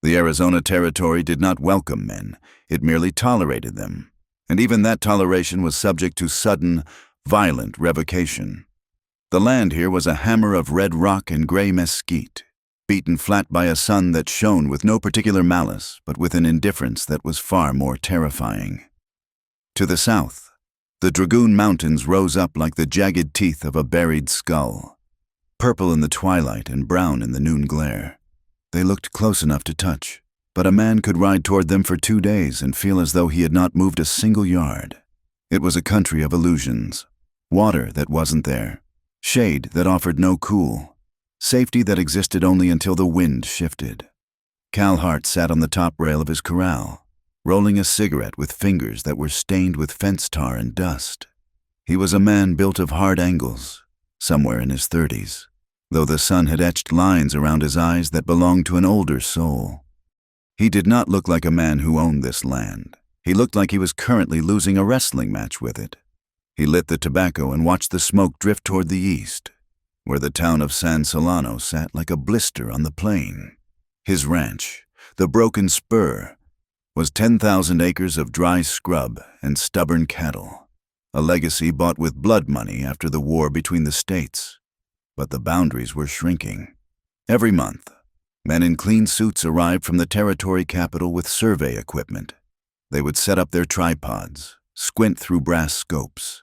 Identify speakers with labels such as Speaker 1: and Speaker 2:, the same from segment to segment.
Speaker 1: The Arizona Territory did not welcome men, it merely tolerated them, and even that toleration was subject to sudden, violent revocation. The land here was a hammer of red rock and gray mesquite, beaten flat by a sun that shone with no particular malice, but with an indifference that was far more terrifying. To the south, the Dragoon Mountains rose up like the jagged teeth of a buried skull, purple in the twilight and brown in the noon glare. They looked close enough to touch, but a man could ride toward them for 2 days and feel as though he had not moved a single yard. It was a country of illusions. Water that wasn't there, shade that offered no cool, safety that existed only until the wind shifted. Cal Hart sat on the top rail of his corral, rolling a cigarette with fingers that were stained with fence tar and dust. He was a man built of hard angles, somewhere in his 30s, though the sun had etched lines around his eyes that belonged to an older soul. He did not look like a man who owned this land. He looked like he was currently losing a wrestling match with it. He lit the tobacco and watched the smoke drift toward the east, where the town of San Solano sat like a blister on the plain. His ranch, the Broken Spur, was 10,000 acres of dry scrub and stubborn cattle, a legacy bought with blood money after the war between the states. But the boundaries were shrinking. Every month, men in clean suits arrived from the territory capital with survey equipment. They would set up their tripods, squint through brass scopes,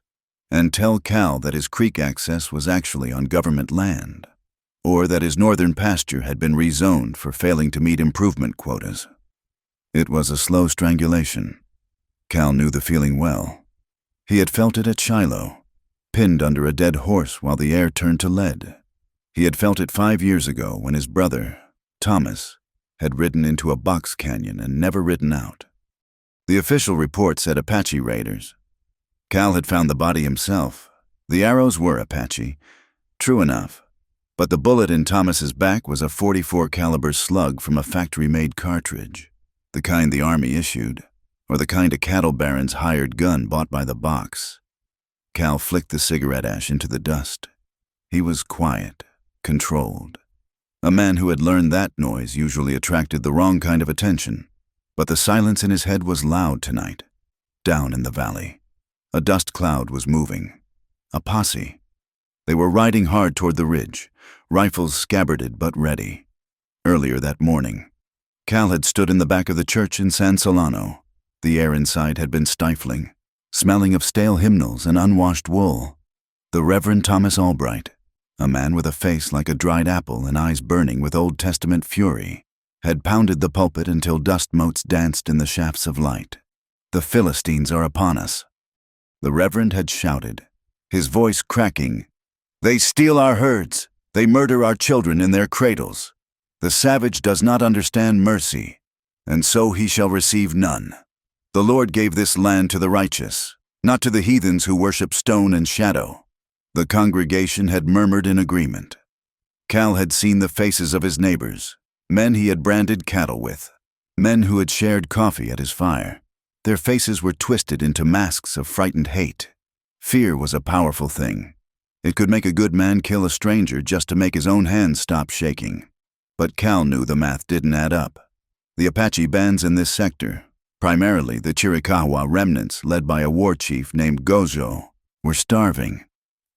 Speaker 1: and tell Cal that his creek access was actually on government land, or that his northern pasture had been rezoned for failing to meet improvement quotas. It was a slow strangulation. Cal knew the feeling well. He had felt it at Shiloh, pinned under a dead horse while the air turned to lead. He had felt it 5 years ago when his brother, Thomas, had ridden into a box canyon and never ridden out. The official report said Apache raiders. Cal had found the body himself. The arrows were Apache, true enough, but the bullet in Thomas's back was a .44 caliber slug from a factory-made cartridge, the kind the Army issued, or the kind a cattle baron's hired gun bought by the box. Cal flicked the cigarette ash into the dust. He was quiet, controlled. A man who had learned that noise usually attracted the wrong kind of attention, but the silence in his head was loud tonight. Down in the valley, a dust cloud was moving. A posse. They were riding hard toward the ridge, rifles scabbarded but ready. Earlier that morning, Cal had stood in the back of the church in San Solano. The air inside had been stifling, smelling of stale hymnals and unwashed wool. The Reverend Thomas Albright, a man with a face like a dried apple and eyes burning with Old Testament fury, had pounded the pulpit until dust motes danced in the shafts of light. "The Philistines are upon us." The Reverend had shouted, his voice cracking. "They steal our herds. They murder our children in their cradles. The savage does not understand mercy, and so he shall receive none. The Lord gave this land to the righteous, not to the heathens who worship stone and shadow." The congregation had murmured in agreement. Cal had seen the faces of his neighbors, men he had branded cattle with, men who had shared coffee at his fire. Their faces were twisted into masks of frightened hate. Fear was a powerful thing. It could make a good man kill a stranger just to make his own hands stop shaking. But Cal knew the math didn't add up. The Apache bands in this sector, primarily the Chiricahua remnants led by a war chief named Gojo, were starving.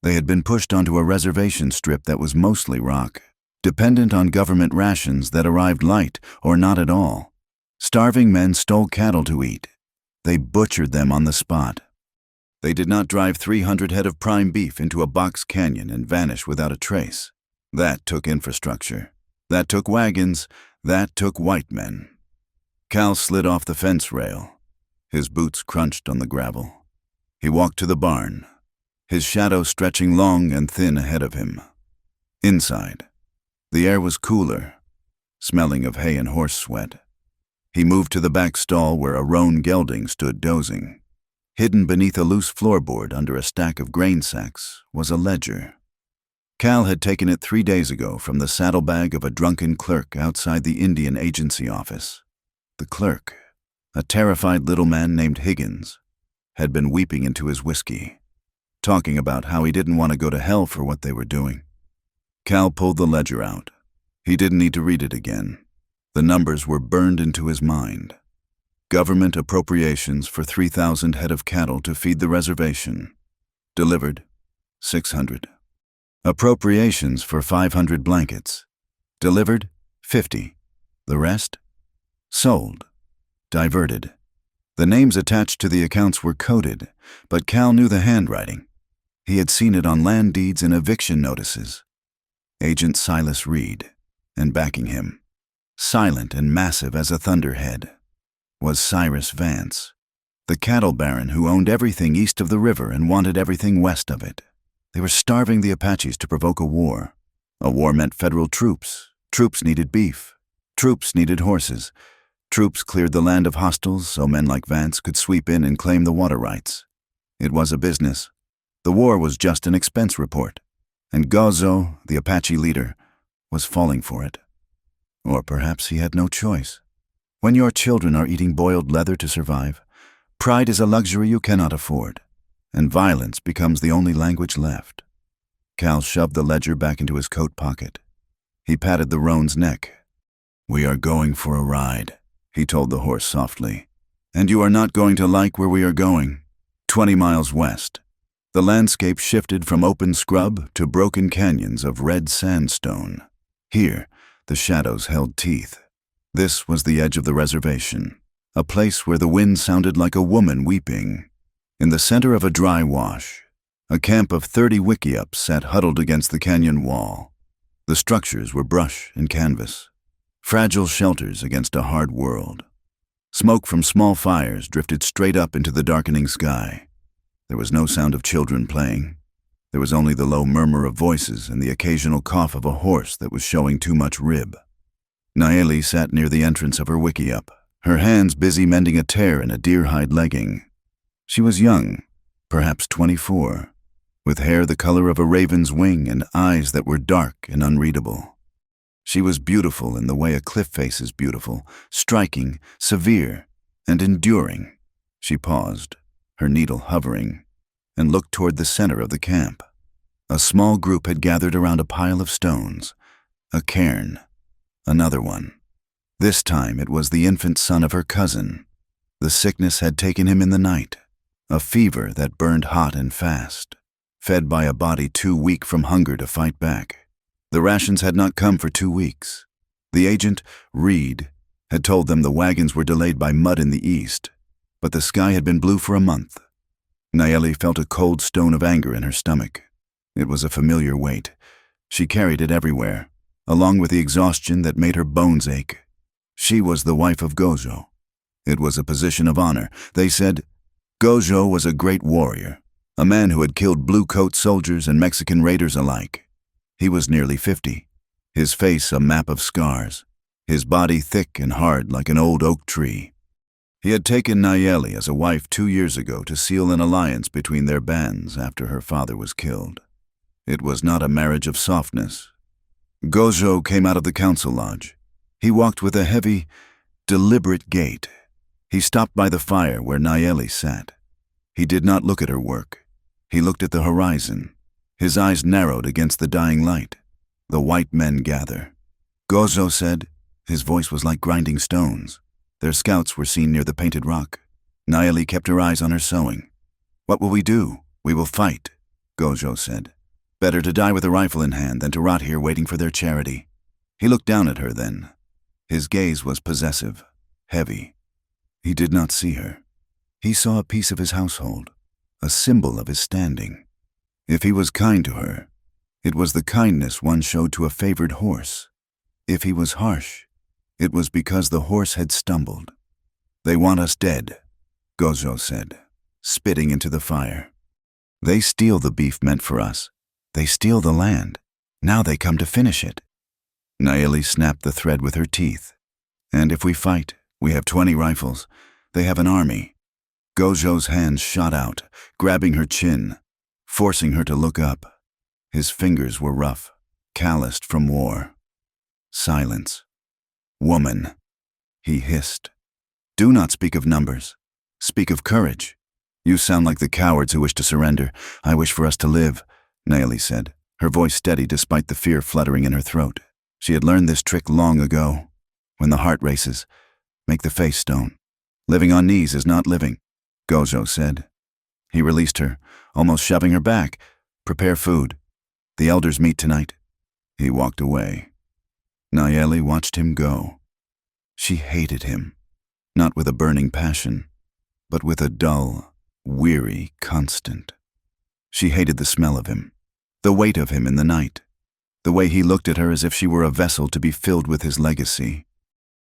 Speaker 1: They had been pushed onto a reservation strip that was mostly rock, dependent on government rations that arrived light or not at all. Starving men stole cattle to eat. They butchered them on the spot. They did not drive 300 head of prime beef into a box canyon and vanish without a trace. That took infrastructure. That took wagons. That took white men. Cal slid off the fence rail. His boots crunched on the gravel. He walked to the barn, his shadow stretching long and thin ahead of him. Inside, the air was cooler, smelling of hay and horse sweat. He moved to the back stall where a roan gelding stood dozing. Hidden beneath a loose floorboard under a stack of grain sacks was a ledger. Cal had taken it 3 days ago from the saddlebag of a drunken clerk outside the Indian Agency office. The clerk, a terrified little man named Higgins, had been weeping into his whiskey, talking about how he didn't want to go to hell for what they were doing. Cal pulled the ledger out. He didn't need to read it again. The numbers were burned into his mind. Government appropriations for 3,000 head of cattle to feed the reservation. Delivered, 600. Appropriations for 500 blankets. Delivered, 50. The rest? Sold. Diverted. The names attached to the accounts were coded, but Cal knew the handwriting. He had seen it on land deeds and eviction notices. Agent Silas Reed, and backing him, silent and massive as a thunderhead, was Cyrus Vance, the cattle baron who owned everything east of the river and wanted everything west of it. They were starving the Apaches to provoke a war. A war meant federal troops. Troops needed beef. Troops needed horses. Troops cleared the land of hostiles so men like Vance could sweep in and claim the water rights. It was a business. The war was just an expense report, and Gozo, the Apache leader, was falling for it. Or perhaps he had no choice. When your children are eating boiled leather to survive, pride is a luxury you cannot afford, and violence becomes the only language left. Cal shoved the ledger back into his coat pocket. He patted the roan's neck. "We are going for a ride," he told the horse softly. "And you are not going to like where we are going. 20 miles west." The landscape shifted from open scrub to broken canyons of red sandstone. Here, the shadows held teeth. This was the edge of the reservation, a place where the wind sounded like a woman weeping. In the center of a dry wash, a camp of 30 wickiups sat huddled against the canyon wall. The structures were brush and canvas, fragile shelters against a hard world. Smoke from small fires drifted straight up into the darkening sky. There was no sound of children playing. There was only the low murmur of voices and the occasional cough of a horse that was showing too much rib. Nayeli sat near the entrance of her wickiup, her hands busy mending a tear in a deer-hide legging. She was young, perhaps 24, with hair the color of a raven's wing and eyes that were dark and unreadable. She was beautiful in the way a cliff face is beautiful, striking, severe, and enduring. She paused, her needle hovering, and looked toward the center of the camp. A small group had gathered around a pile of stones, a cairn, another one. This time it was the infant son of her cousin. The sickness had taken him in the night, a fever that burned hot and fast, fed by a body too weak from hunger to fight back. The rations had not come for 2 weeks. The agent, Reed, had told them the wagons were delayed by mud in the east, but the sky had been blue for a month. Nayeli felt a cold stone of anger in her stomach. It was a familiar weight. She carried it everywhere, along with the exhaustion that made her bones ache. She was the wife of Gozo. It was a position of honor. They said Gozo was a great warrior, a man who had killed blue-coat soldiers and Mexican raiders alike. He was nearly 50, his face a map of scars, his body thick and hard like an old oak tree. He had taken Nayeli as a wife 2 years ago to seal an alliance between their bands after her father was killed. It was not a marriage of softness. Gozo came out of the council lodge. He walked with a heavy, deliberate gait. He stopped by the fire where Nayeli sat. He did not look at her work. He looked at the horizon. His eyes narrowed against the dying light. The white men gather. Gozo said. His voice was like grinding stones. Their scouts were seen near the painted rock. Nayeli kept her eyes on her sewing. "What will we do? We will fight," Gozo said. "Better to die with a rifle in hand than to rot here waiting for their charity." He looked down at her then. His gaze was possessive, heavy. He did not see her. He saw a piece of his household, a symbol of his standing. If he was kind to her, it was the kindness one showed to a favored horse. If he was harsh, it was because the horse had stumbled. "They want us dead," Gozo said, spitting into the fire. "They steal the beef meant for us. They steal the land. Now they come to finish it." Nayeli snapped the thread with her teeth. "And if we fight, we have 20 rifles. They have an army." Gozo's hands shot out, grabbing her chin, forcing her to look up. His fingers were rough, calloused from war. Silence. "Woman," he hissed. "Do not speak of numbers. Speak of courage. You sound like the cowards who wish to surrender. I wish for us to live," Nayeli said, her voice steady despite the fear fluttering in her throat. She had learned this trick long ago. When the heart races, make the face stone. Living on knees is not living, Gojo said. He released her, almost shoving her back. Prepare food. The elders meet tonight. He walked away. Nayeli watched him go. She hated him, not with a burning passion, but with a dull, weary constant. She hated the smell of him, the weight of him in the night, the way he looked at her as if she were a vessel to be filled with his legacy.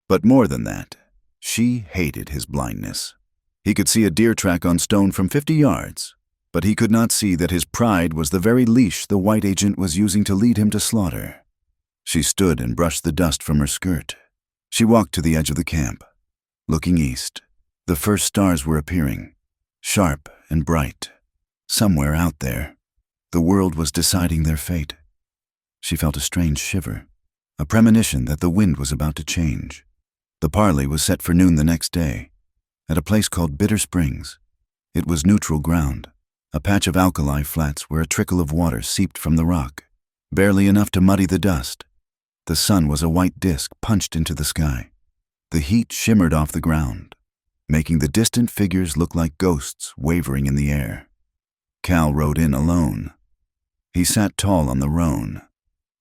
Speaker 1: But more than that, she hated his blindness. He could see a deer track on stone from 50 yards, but he could not see that his pride was the very leash the white agent was using to lead him to slaughter. She stood and brushed the dust from her skirt. She walked to the edge of the camp. Looking east, the first stars were appearing, sharp and bright. Somewhere out there, the world was deciding their fate. She felt a strange shiver, a premonition that the wind was about to change. The parley was set for noon the next day, at a place called Bitter Springs. It was neutral ground, a patch of alkali flats where a trickle of water seeped from the rock, barely enough to muddy the dust. The sun was a white disk punched into the sky. The heat shimmered off the ground, making the distant figures look like ghosts wavering in the air. Cal rode in alone. He sat tall on the roan,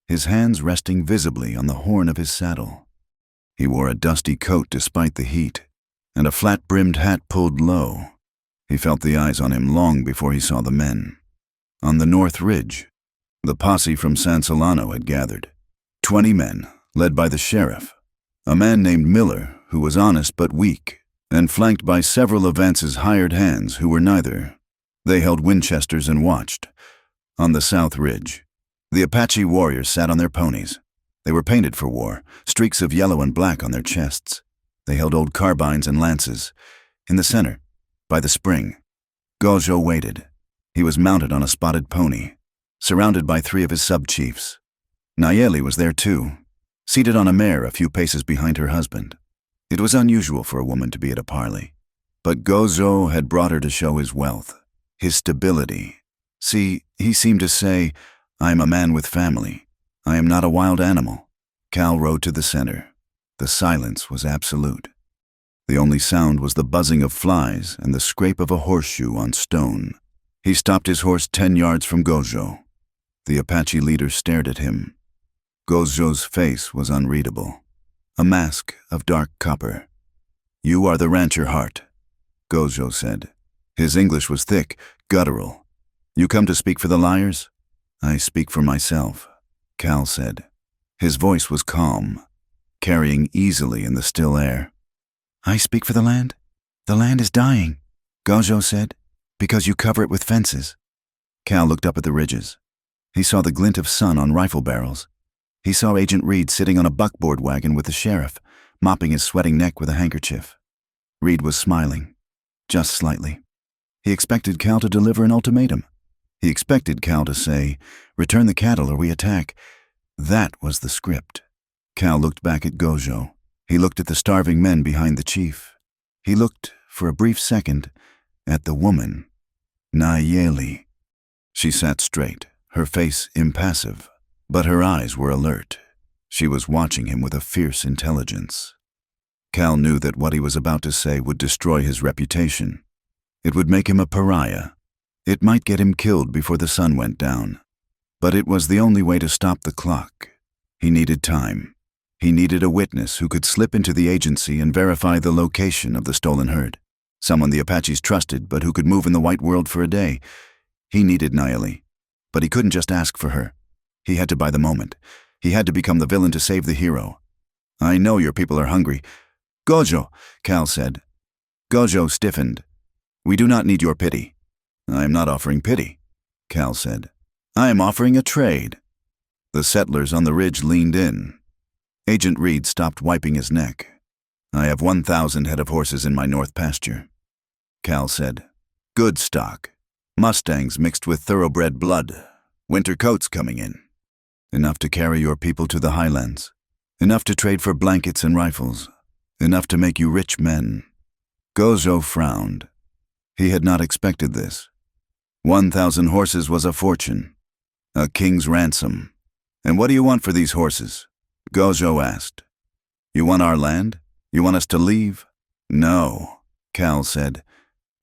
Speaker 1: his hands resting visibly on the horn of his saddle. He wore a dusty coat despite the heat, and a flat-brimmed hat pulled low. He felt the eyes on him long before he saw the men. On the north ridge, the posse from San Solano had gathered. 20 men, led by the sheriff, a man named Miller who was honest but weak, and flanked by several of Vance's hired hands who were neither. They held Winchesters and watched. On the south ridge, the Apache warriors sat on their ponies. They were painted for war, streaks of yellow and black on their chests. They held old carbines and lances. In the center, by the spring, Gojo waited. He was mounted on a spotted pony, surrounded by 3 of his sub-chiefs. Nayeli was there too, seated on a mare a few paces behind her husband. It was unusual for a woman to be at a parley, but Gojo had brought her to show his wealth, his stability. See, he seemed to say, I am a man with family. I am not a wild animal. Cal rode to the center. The silence was absolute. The only sound was the buzzing of flies and the scrape of a horseshoe on stone. He stopped his horse 10 yards from Gojo. The Apache leader stared at him. Gojo's face was unreadable, a mask of dark copper. You are the rancher Hart, Gojo said. His English was thick, guttural. You come to speak for the liars? I speak for myself, Cal said. His voice was calm, carrying easily in the still air. I speak for the land? The land is dying, Gojo said, because you cover it with fences. Cal looked up at the ridges. He saw the glint of sun on rifle barrels. He saw Agent Reed sitting on a buckboard wagon with the sheriff, mopping his sweating neck with a handkerchief. Reed was smiling, just slightly. He expected Cal to deliver an ultimatum. He expected Cal to say, return the cattle or we attack. That was the script. Cal looked back at Gojo. He looked at the starving men behind the chief. He looked, for a brief second, at the woman, Nayeli. She sat straight, her face impassive, but her eyes were alert. She was watching him with a fierce intelligence. Cal knew that what he was about to say would destroy his reputation. It would make him a pariah. It might get him killed before the sun went down. But it was the only way to stop the clock. He needed time. He needed a witness who could slip into the agency and verify the location of the stolen herd. Someone the Apaches trusted, but who could move in the white world for a day. He needed Nayeli, but he couldn't just ask for her. He had to buy the moment. He had to become the villain to save the hero. I know your people are hungry. Gojo, Cal said. Gojo stiffened. We do not need your pity. I am not offering pity, Cal said. I am offering a trade. The settlers on the ridge leaned in. Agent Reed stopped wiping his neck. I have 1,000 head of horses in my north pasture, Cal said. Good stock. Mustangs mixed with thoroughbred blood. Winter coats coming in. Enough to carry your people to the highlands. Enough to trade for blankets and rifles. Enough to make you rich men. Gojo frowned. He had not expected this. 1,000 horses was a fortune. A king's ransom. And what do you want for these horses? Gojo asked. You want our land? You want us to leave? No, Cal said.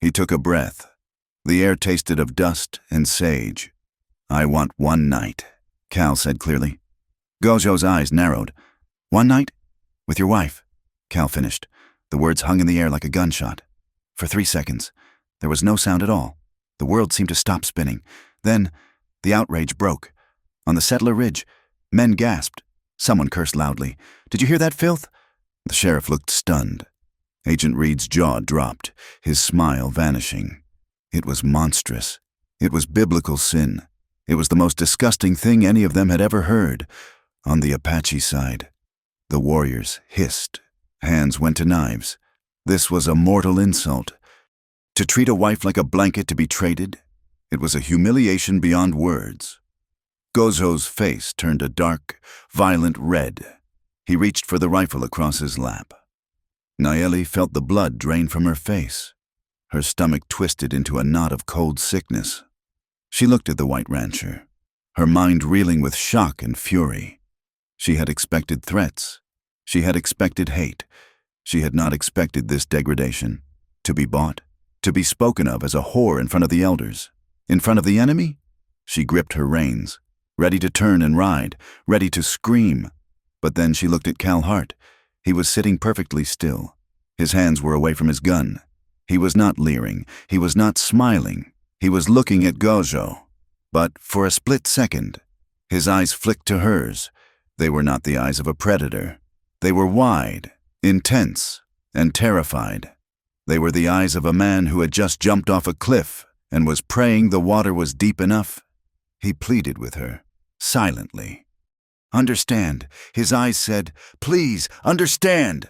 Speaker 1: He took a breath. The air tasted of dust and sage. I want one night, Cal said clearly. Gojo's eyes narrowed. One night? With your wife, Cal finished. The words hung in the air like a gunshot. For 3 seconds, there was no sound at all. The world seemed to stop spinning. Then, the outrage broke. On the settler ridge, men gasped. Someone cursed loudly. Did you hear that filth? The sheriff looked stunned. Agent Reed's jaw dropped, his smile vanishing. It was monstrous. It was biblical sin. It was the most disgusting thing any of them had ever heard. On the Apache side, the warriors hissed. Hands went to knives. This was a mortal insult. To treat a wife like a blanket to be traded, it was a humiliation beyond words. Gojo's face turned a dark, violent red. He reached for the rifle across his lap. Nayeli felt the blood drain from her face. Her stomach twisted into a knot of cold sickness. She looked at the white rancher, her mind reeling with shock and fury. She had expected threats. She had expected hate. She had not expected this degradation. To be bought, to be spoken of as a whore in front of the elders. In front of the enemy? She gripped her reins, ready to turn and ride, ready to scream. But then she looked at Cal Hart. He was sitting perfectly still. His hands were away from his gun. He was not leering. He was not smiling. He was looking at Gojo. But for a split second, his eyes flicked to hers. They were not the eyes of a predator. They were wide, intense, and terrified. They were the eyes of a man who had just jumped off a cliff and was praying the water was deep enough. He pleaded with her, silently. Understand, his eyes said, please, understand.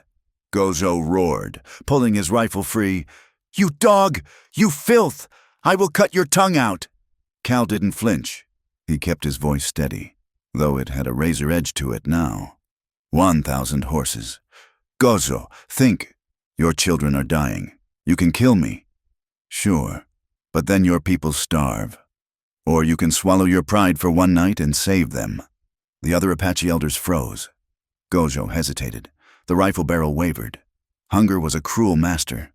Speaker 1: Gojo roared, pulling his rifle free. You dog! You filth! I will cut your tongue out! Cal didn't flinch. He kept his voice steady, though it had a razor edge to it now. 1,000 horses. Gojo, think. Your children are dying. You can kill me. Sure, but then your people starve. Or you can swallow your pride for one night and save them. The other Apache elders froze. Gojo hesitated. The rifle barrel wavered. Hunger was a cruel master.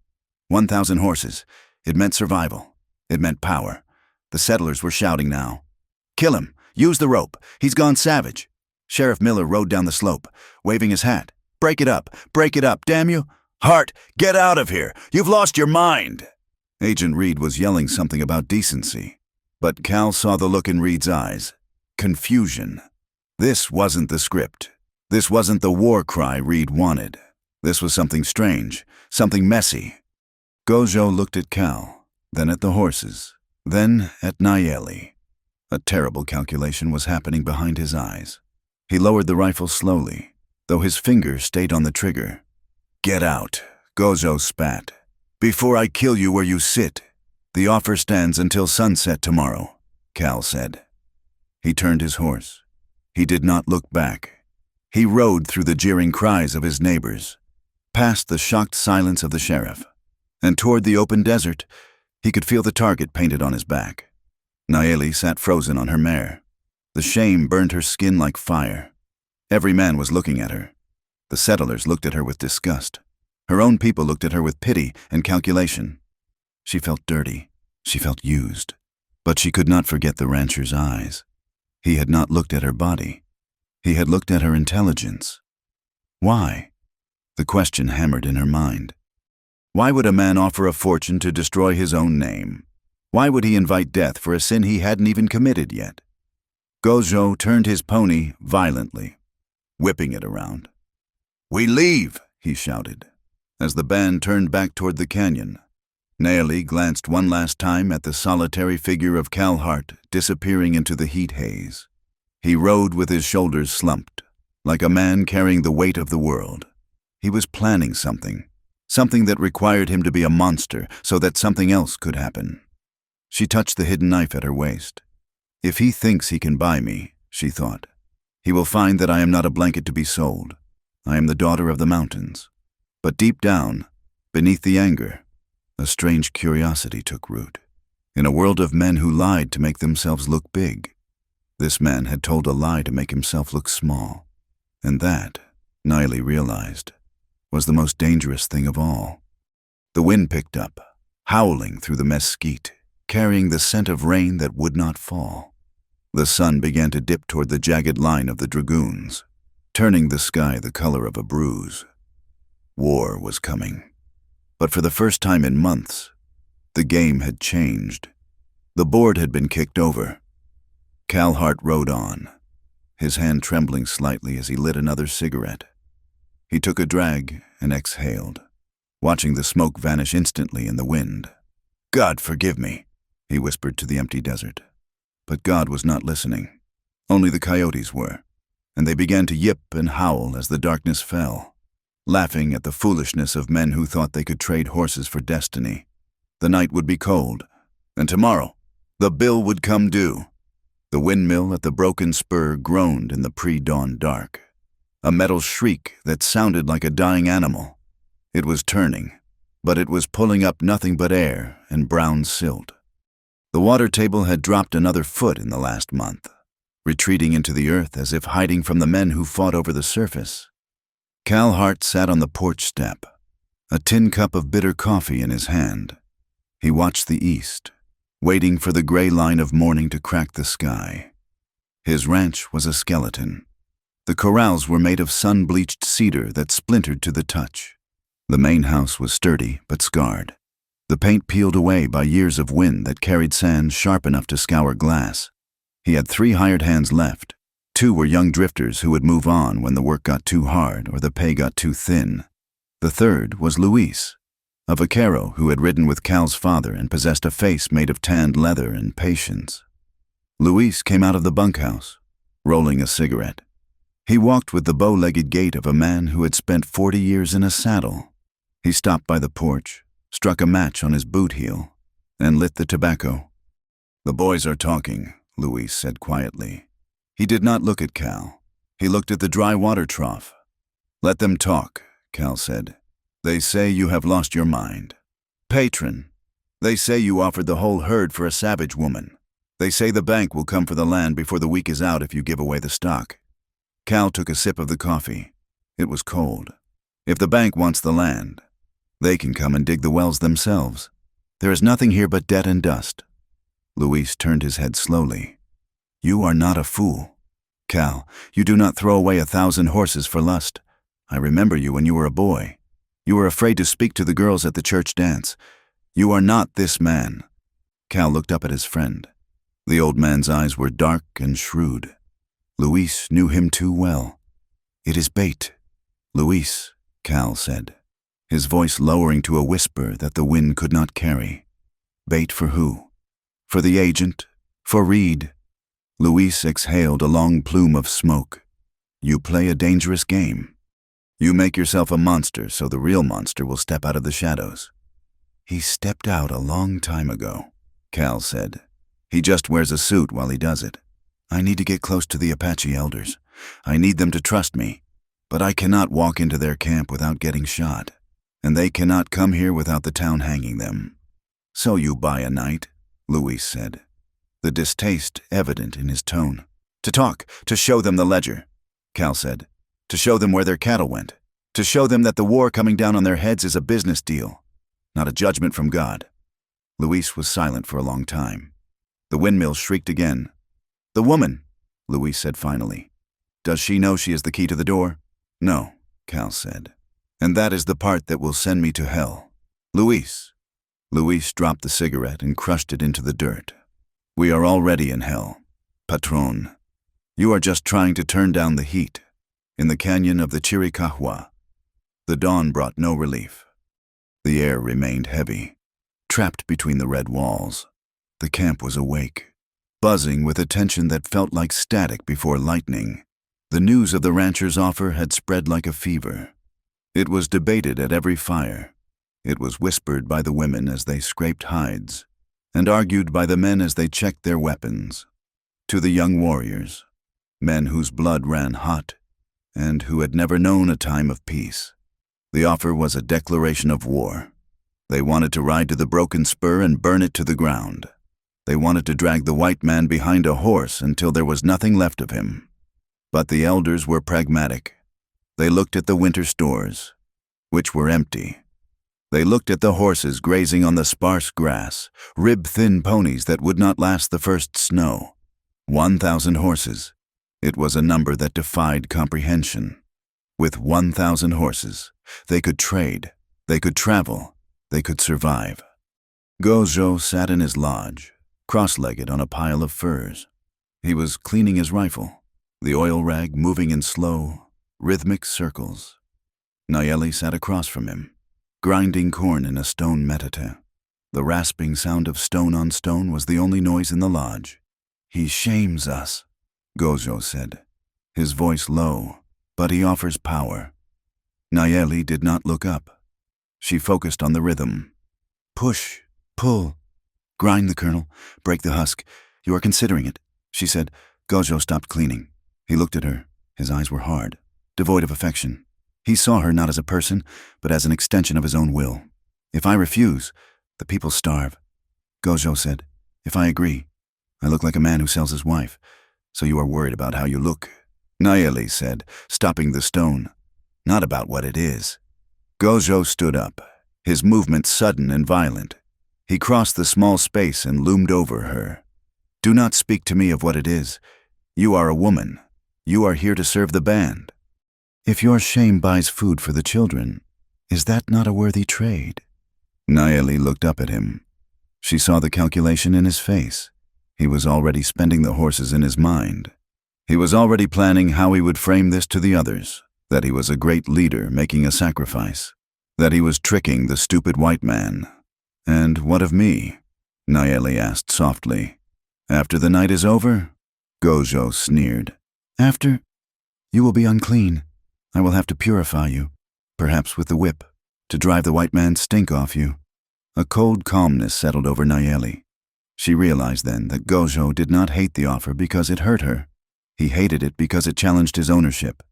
Speaker 1: 1,000 horses. It meant survival. It meant power. The settlers were shouting now. Kill him! Use the rope! He's gone savage! Sheriff Miller rode down the slope, waving his hat. Break it up! Break it up, damn you! Hart, get out of here! You've lost your mind! Agent Reed was yelling something about decency. But Cal saw the look in Reed's eyes. Confusion. This wasn't the script. This wasn't the war cry Reed wanted. This was something strange, something messy. Gojo looked at Cal, then at the horses, then at Nayeli. A terrible calculation was happening behind his eyes. He lowered the rifle slowly, though his finger stayed on the trigger. Get out, Gojo spat. Before I kill you where you sit. The offer stands until sunset tomorrow, Cal said. He turned his horse. He did not look back. He rode through the jeering cries of his neighbors, past the shocked silence of the sheriff, and toward the open desert. He could feel the target painted on his back. Nayeli sat frozen on her mare. The shame burned her skin like fire. Every man was looking at her. The settlers looked at her with disgust. Her own people looked at her with pity and calculation. She felt dirty. She felt used. But she could not forget the rancher's eyes. He had not looked at her body. He had looked at her intelligence. Why? The question hammered in her mind. Why would a man offer a fortune to destroy his own name? Why would he invite death for a sin he hadn't even committed yet? Gojo turned his pony violently, whipping it around. We leave, he shouted, as the band turned back toward the canyon. Nayeli glanced one last time at the solitary figure of Cal Hart disappearing into the heat haze. He rode with his shoulders slumped, like a man carrying the weight of the world. He was planning something that required him to be a monster so that something else could happen. She touched the hidden knife at her waist. If he thinks he can buy me, she thought, he will find that I am not a blanket to be sold. I am the daughter of the mountains. But deep down, beneath the anger, a strange curiosity took root. In a world of men who lied to make themselves look big, this man had told a lie to make himself look small. And that Niley realized, was the most dangerous thing of all. The wind picked up, howling through the mesquite, carrying the scent of rain that would not fall. The sun began to dip toward the jagged line of the dragoons, turning the sky the color of a bruise. War was coming. But for the first time in months, the game had changed. The board had been kicked over. Cal Hart rode on, his hand trembling slightly as he lit another cigarette. He took a drag and exhaled, watching the smoke vanish instantly in the wind. "God forgive me," he whispered to the empty desert. But God was not listening. Only the coyotes were, and they began to yip and howl as the darkness fell, laughing at the foolishness of men who thought they could trade horses for destiny. The night would be cold, and tomorrow the bill would come due. The windmill at the broken spur groaned in the pre-dawn dark, a metal shriek that sounded like a dying animal. It was turning, but it was pulling up nothing but air and brown silt. The water table had dropped another foot in the last month, retreating into the earth as if hiding from the men who fought over the surface. Cal Hart sat on the porch step, a tin cup of bitter coffee in his hand. He watched the east, waiting for the gray line of morning to crack the sky. His ranch was a skeleton. The corrals were made of sun-bleached cedar that splintered to the touch. The main house was sturdy but scarred, the paint peeled away by years of wind that carried sand sharp enough to scour glass. He had 3 hired hands left. 2 were young drifters who would move on when the work got too hard or the pay got too thin. The third was Luis, a vaquero who had ridden with Cal's father and possessed a face made of tanned leather and patience. Luis came out of the bunkhouse, rolling a cigarette. He walked with the bow-legged gait of a man who had spent 40 years in a saddle. He stopped by the porch, struck a match on his boot heel, and lit the tobacco. "The boys are talking," Luis said quietly. He did not look at Cal. He looked at the dry water trough. "Let them talk," Cal said. "They say you have lost your mind. Patron, they say you offered the whole herd for a savage woman. They say the bank will come for the land before the week is out if you give away the stock." Cal took a sip of the coffee. It was cold. "If the bank wants the land, they can come and dig the wells themselves. There is nothing here but debt and dust." Luis turned his head slowly. "You are not a fool. Cal, you do not throw away 1,000 horses for lust. I remember you when you were a boy. You were afraid to speak to the girls at the church dance. You are not this man." Cal looked up at his friend. The old man's eyes were dark and shrewd. Luis knew him too well. "It is bait, Luis," Cal said, his voice lowering to a whisper that the wind could not carry. "Bait for who? For the agent? For Reed?" Luis exhaled a long plume of smoke. "You play a dangerous game. You make yourself a monster so the real monster will step out of the shadows." "He stepped out a long time ago," Cal said. "He just wears a suit while he does it. I need to get close to the Apache elders. I need them to trust me, but I cannot walk into their camp without getting shot, and they cannot come here without the town hanging them." "So you buy a night," Luis said, the distaste evident in his tone. "To talk, to show them the ledger," Cal said. "To show them where their cattle went. To show them that the war coming down on their heads is a business deal, not a judgment from God." Luis was silent for a long time. The windmill shrieked again. "The woman," Luis said finally. "Does she know she is the key to the door?" "No," Cal said. "And that is the part that will send me to hell. Luis." Luis dropped the cigarette and crushed it into the dirt. "We are already in hell, Patron. You are just trying to turn down the heat." In the canyon of the Chiricahua, the dawn brought no relief. The air remained heavy, trapped between the red walls. The camp was awake, buzzing with a tension that felt like static before lightning. The news of the rancher's offer had spread like a fever. It was debated at every fire. It was whispered by the women as they scraped hides, and argued by the men as they checked their weapons. To the young warriors, men whose blood ran hot, and who had never known a time of peace, the offer was a declaration of war. They wanted to ride to the broken spur and burn it to the ground. They wanted to drag the white man behind a horse until there was nothing left of him. But the elders were pragmatic. They looked at the winter stores, which were empty. They looked at the horses grazing on the sparse grass, rib-thin ponies that would not last the first snow. 1,000 horses. It was a number that defied comprehension. With 1,000 horses, they could trade, they could travel, they could survive. Gojo sat in his lodge, cross-legged on a pile of furs. He was cleaning his rifle, the oil rag moving in slow, rhythmic circles. Nayeli sat across from him, grinding corn in a stone metate. The rasping sound of stone on stone was the only noise in the lodge. "He shames us," Gojo said, his voice low, but he offers power. Nayeli did not look up. She focused on the rhythm. "Push, pull, grind the kernel, break the husk. You are considering it," she said. Gojo stopped cleaning. He looked at her. His eyes were hard, devoid of affection. He saw her not as a person, but as an extension of his own will. "If I refuse, the people starve." Gojo said, "If I agree, I look like a man who sells his wife, so you are worried about how you look." Nayeli said, stopping the stone. "Not about what it is." Gojo stood up, his movement sudden and violent. He crossed the small space and loomed over her. "Do not speak to me of what it is. You are a woman. You are here to serve the band. If your shame buys food for the children, is that not a worthy trade?" Nayeli looked up at him. She saw the calculation in his face. He was already spending the horses in his mind. He was already planning how he would frame this to the others, that he was a great leader making a sacrifice, that he was tricking the stupid white man. "And what of me?" Nayeli asked softly. "After the night is over?" Gojo sneered. "After? You will be unclean. I will have to purify you, perhaps with the whip, to drive the white man's stink off you." A cold calmness settled over Nayeli. She realized then that Gojo did not hate the offer because it hurt her. He hated it because it challenged his ownership.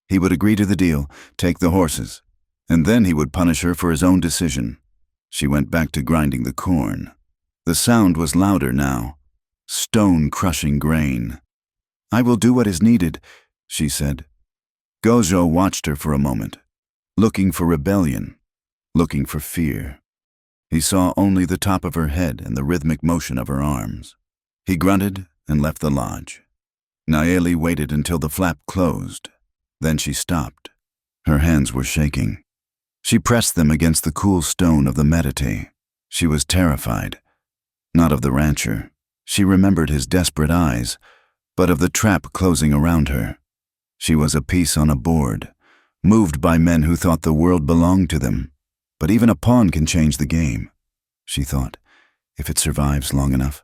Speaker 1: He would agree to the deal, take the horses, and then he would punish her for his own decision. She went back to grinding the corn. The sound was louder now, stone-crushing grain. "I will do what is needed," she said. Gojo watched her for a moment, looking for rebellion, looking for fear. He saw only the top of her head and the rhythmic motion of her arms. He grunted and left the lodge. Nayeli waited until the flap closed. Then she stopped. Her hands were shaking. She pressed them against the cool stone of the metate. She was terrified. Not of the rancher. She remembered his desperate eyes, but of the trap closing around her. She was a piece on a board, moved by men who thought the world belonged to them. But even a pawn can change the game, she thought, if it survives long enough.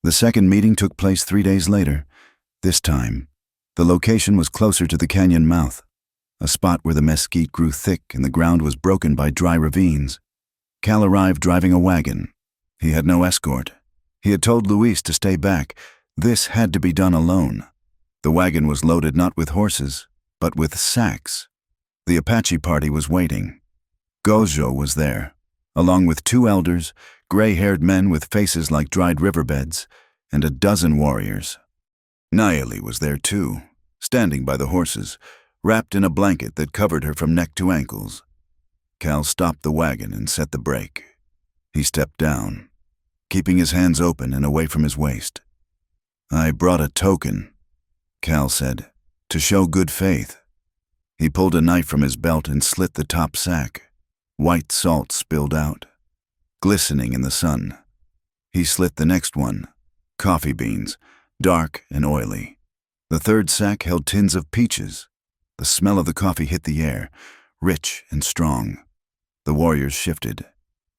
Speaker 1: The second meeting took place 3 days later. This time, the location was closer to the canyon mouth, a spot where the mesquite grew thick and the ground was broken by dry ravines. Cal arrived driving a wagon. He had no escort. He had told Luis to stay back. This had to be done alone. The wagon was loaded not with horses, but with sacks. The Apache party was waiting. Gojo was there, along with 2 elders, gray-haired men with faces like dried riverbeds, and a dozen warriors. Nayeli was there too, standing by the horses, wrapped in a blanket that covered her from neck to ankles. Cal stopped the wagon and set the brake. He stepped down, keeping his hands open and away from his waist. "I brought a token," Cal said, "to show good faith." He pulled a knife from his belt and slit the top sack. White salt spilled out, glistening in the sun. He slit the next one, coffee beans, dark and oily. The third sack held tins of peaches. The smell of the coffee hit the air, rich and strong. The warriors shifted.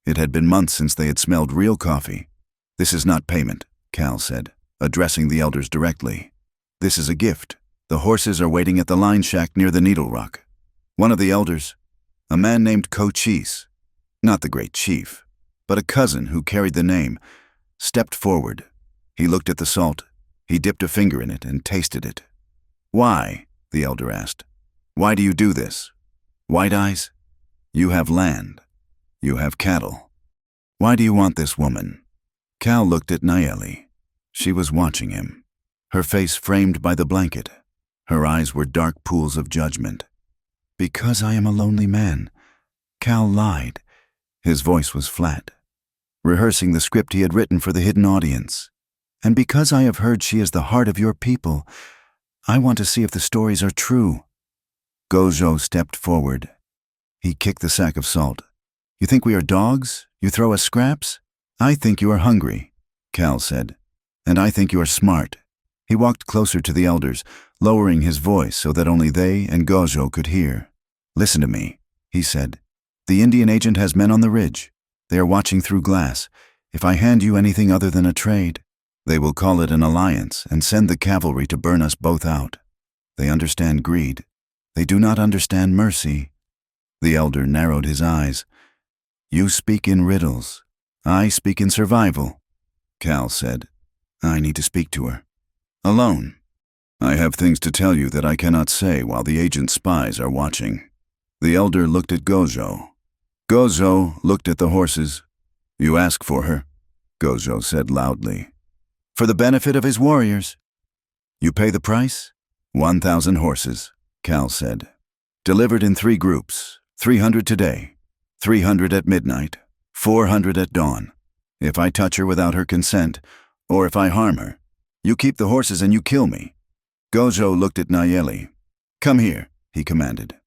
Speaker 1: It had been months since they had smelled real coffee. "This is not payment," Cal said, addressing the elders directly. "This is a gift. The horses are waiting at the line shack near the Needle Rock." One of the elders, a man named Cochise, not the great chief, but a cousin who carried the name, stepped forward. He looked at the salt. He dipped a finger in it and tasted it. "Why?" the elder asked. "Why do you do this? White Eyes? You have land. You have cattle. Why do you want this woman?" Cal looked at Nayeli. She was watching him, her face framed by the blanket. Her eyes were dark pools of judgment. Because I am a lonely man. Cal lied. His voice was flat, rehearsing the script he had written for the hidden audience. And because I have heard she is the heart of your people, I want to see if the stories are true. Gojo stepped forward. He kicked the sack of salt. You think we are dogs? You throw us scraps? I think you are hungry, Cal said. And I think you are smart. He walked closer to the elders, lowering his voice so that only they and Gojo could hear. Listen to me, he said. The Indian agent has men on the ridge. They are watching through glass. If I hand you anything other than a trade, they will call it an alliance and send the cavalry to burn us both out. They understand greed. They do not understand mercy. The elder narrowed his eyes. You speak in riddles. I speak in survival, Cal said. I need to speak to her. Alone. I have things to tell you that I cannot say while the agent's spies are watching. The elder looked at Gojo. Gojo looked at the horses. You ask for her, Gojo said loudly. For the benefit of his warriors. You pay the price? 1,000 horses, Cal said. Delivered in 3 groups, 300 today, 300 at midnight, 400 at dawn. If I touch her without her consent, or if I harm her, you keep the horses and you kill me. Gojo looked at Nayeli. Come here, he commanded.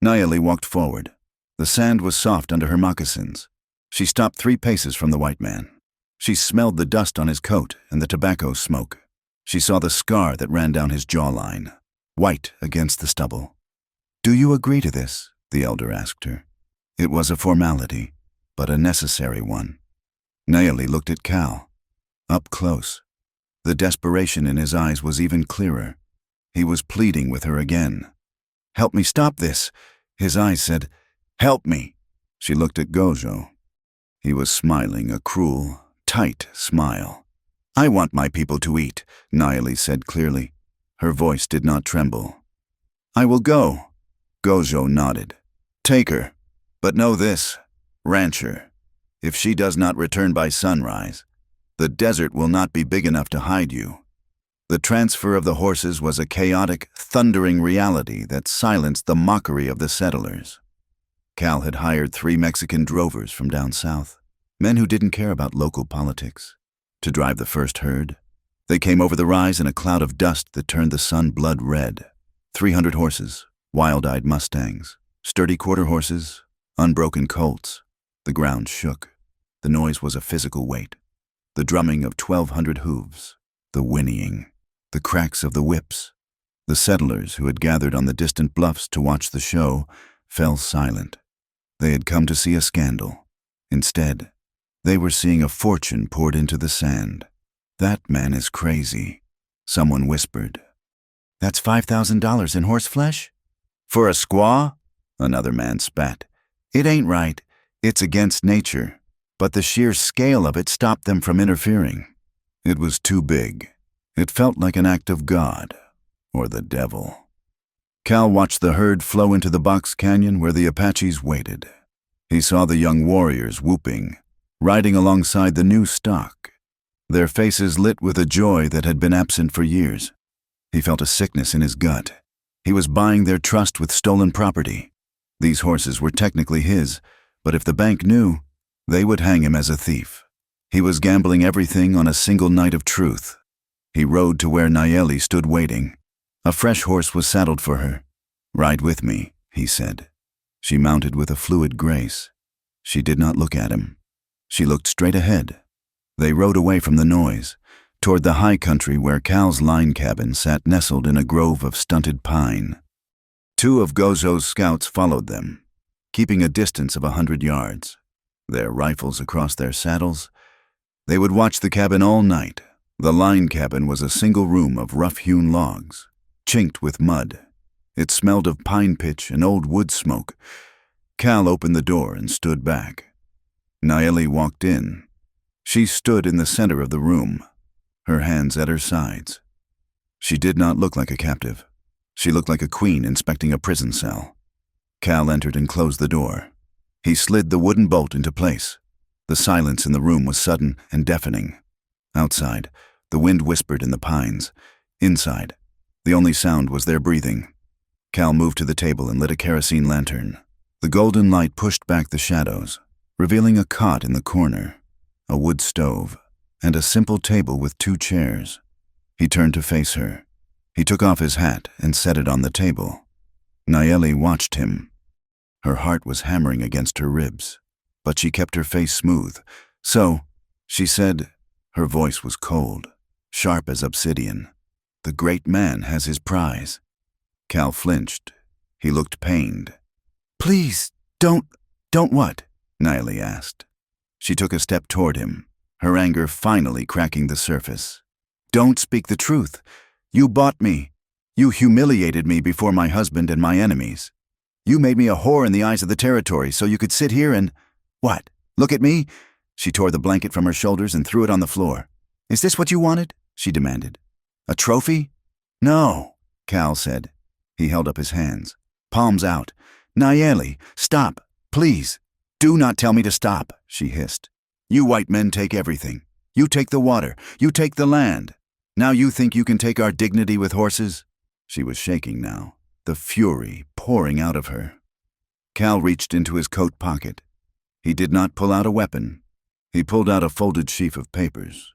Speaker 1: Nayeli walked forward. The sand was soft under her moccasins. She stopped 3 paces from the white man. She smelled the dust on his coat and the tobacco smoke. She saw the scar that ran down his jawline, white against the stubble. Do you agree to this? The elder asked her. It was a formality, but a necessary one. Nayeli looked at Cal. Up close. The desperation in his eyes was even clearer. He was pleading with her again. Help me stop this. His eyes said, Help me. She looked at Gojo. He was smiling, a cruel, tight smile. I want my people to eat, Nayeli said clearly. Her voice did not tremble. I will go. Gojo nodded. Take her. But know this, rancher. If she does not return by sunrise, the desert will not be big enough to hide you. The transfer of the horses was a chaotic, thundering reality that silenced the mockery of the settlers. Cal had hired 3 Mexican drovers from down south, men who didn't care about local politics, to drive the first herd. They came over the rise in a cloud of dust that turned the sun blood red. 300 horses, wild-eyed Mustangs, sturdy quarter horses, unbroken colts. The ground shook. The noise was a physical weight. The drumming of 1,200 hooves, the whinnying, the cracks of the whips. The settlers who had gathered on the distant bluffs to watch the show fell silent. They had come to see a scandal. Instead, they were seeing a fortune poured into the sand. That man is crazy, someone whispered. That's $5,000 in horse flesh? For a squaw? Another man spat. It ain't right. It's against nature. But the sheer scale of it stopped them from interfering. It was too big. It felt like an act of God, or the devil. Cal watched the herd flow into the box canyon where the Apaches waited. He saw the young warriors whooping, riding alongside the new stock, their faces lit with a joy that had been absent for years. He felt a sickness in his gut. He was buying their trust with stolen property. These horses were technically his, but if the bank knew, they would hang him as a thief. He was gambling everything on a single night of truth. He rode to where Nayeli stood waiting. A fresh horse was saddled for her. Ride with me, he said. She mounted with a fluid grace. She did not look at him. She looked straight ahead. They rode away from the noise, toward the high country where Cal's line cabin sat nestled in a grove of stunted pine. 2 of Gojo's scouts followed them, keeping a distance of 100 yards. Their rifles across their saddles. They would watch the cabin all night. The line cabin was a single room of rough-hewn logs, chinked with mud. It smelled of pine pitch and old wood smoke. Cal opened the door and stood back. Nayeli walked in. She stood in the center of the room, her hands at her sides. She did not look like a captive. She looked like a queen inspecting a prison cell. Cal entered and closed the door. He slid the wooden bolt into place. The silence in the room was sudden and deafening. Outside, the wind whispered in the pines. Inside, the only sound was their breathing. Cal moved to the table and lit a kerosene lantern. The golden light pushed back the shadows, revealing a cot in the corner, a wood stove, and a simple table with 2 chairs. He turned to face her. He took off his hat and set it on the table. Nayeli watched him. Her heart was hammering against her ribs, but she kept her face smooth. "So," she said, her voice was cold, sharp as obsidian. "The great man has his prize." Cal flinched. He looked pained. "Please, don't what?" Nayeli asked. She took a step toward him, her anger finally cracking the surface. "Don't speak the truth. You bought me. You humiliated me before my husband and my enemies. You made me a whore in the eyes of the territory so you could sit here and— What? Look at me?" She tore the blanket from her shoulders and threw it on the floor. "Is this what you wanted?" she demanded. "A trophy?" "No," Cal said. He held up his hands, palms out. "Nayeli, stop, please. Do not tell me to stop," she hissed. "You white men take everything. You take the water. You take the land. Now you think you can take our dignity with horses?" She was shaking now, the fury pouring out of her. Cal reached into his coat pocket. He did not pull out a weapon. He pulled out a folded sheaf of papers.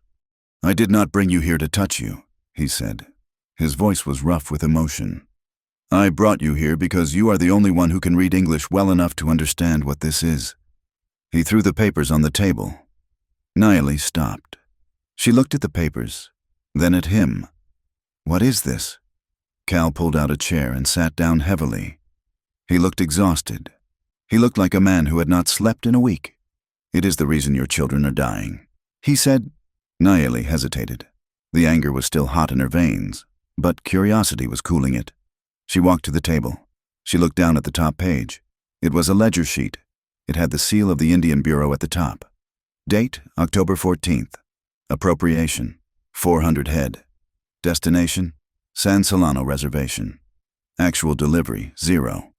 Speaker 1: "I did not bring you here to touch you," he said. His voice was rough with emotion. "I brought you here because you are the only one who can read English well enough to understand what this is." He threw the papers on the table. Nayeli stopped. She looked at the papers, then at him. "What is this?" Cal pulled out a chair and sat down heavily. He looked exhausted. He looked like a man who had not slept in a week. "It is the reason your children are dying," he said. Nayeli hesitated. The anger was still hot in her veins, but curiosity was cooling it. She walked to the table. She looked down at the top page. It was a ledger sheet. It had the seal of the Indian Bureau at the top. Date, October 14th. Appropriation, 400 head. Destination, San Solano Reservation. Actual delivery, 0.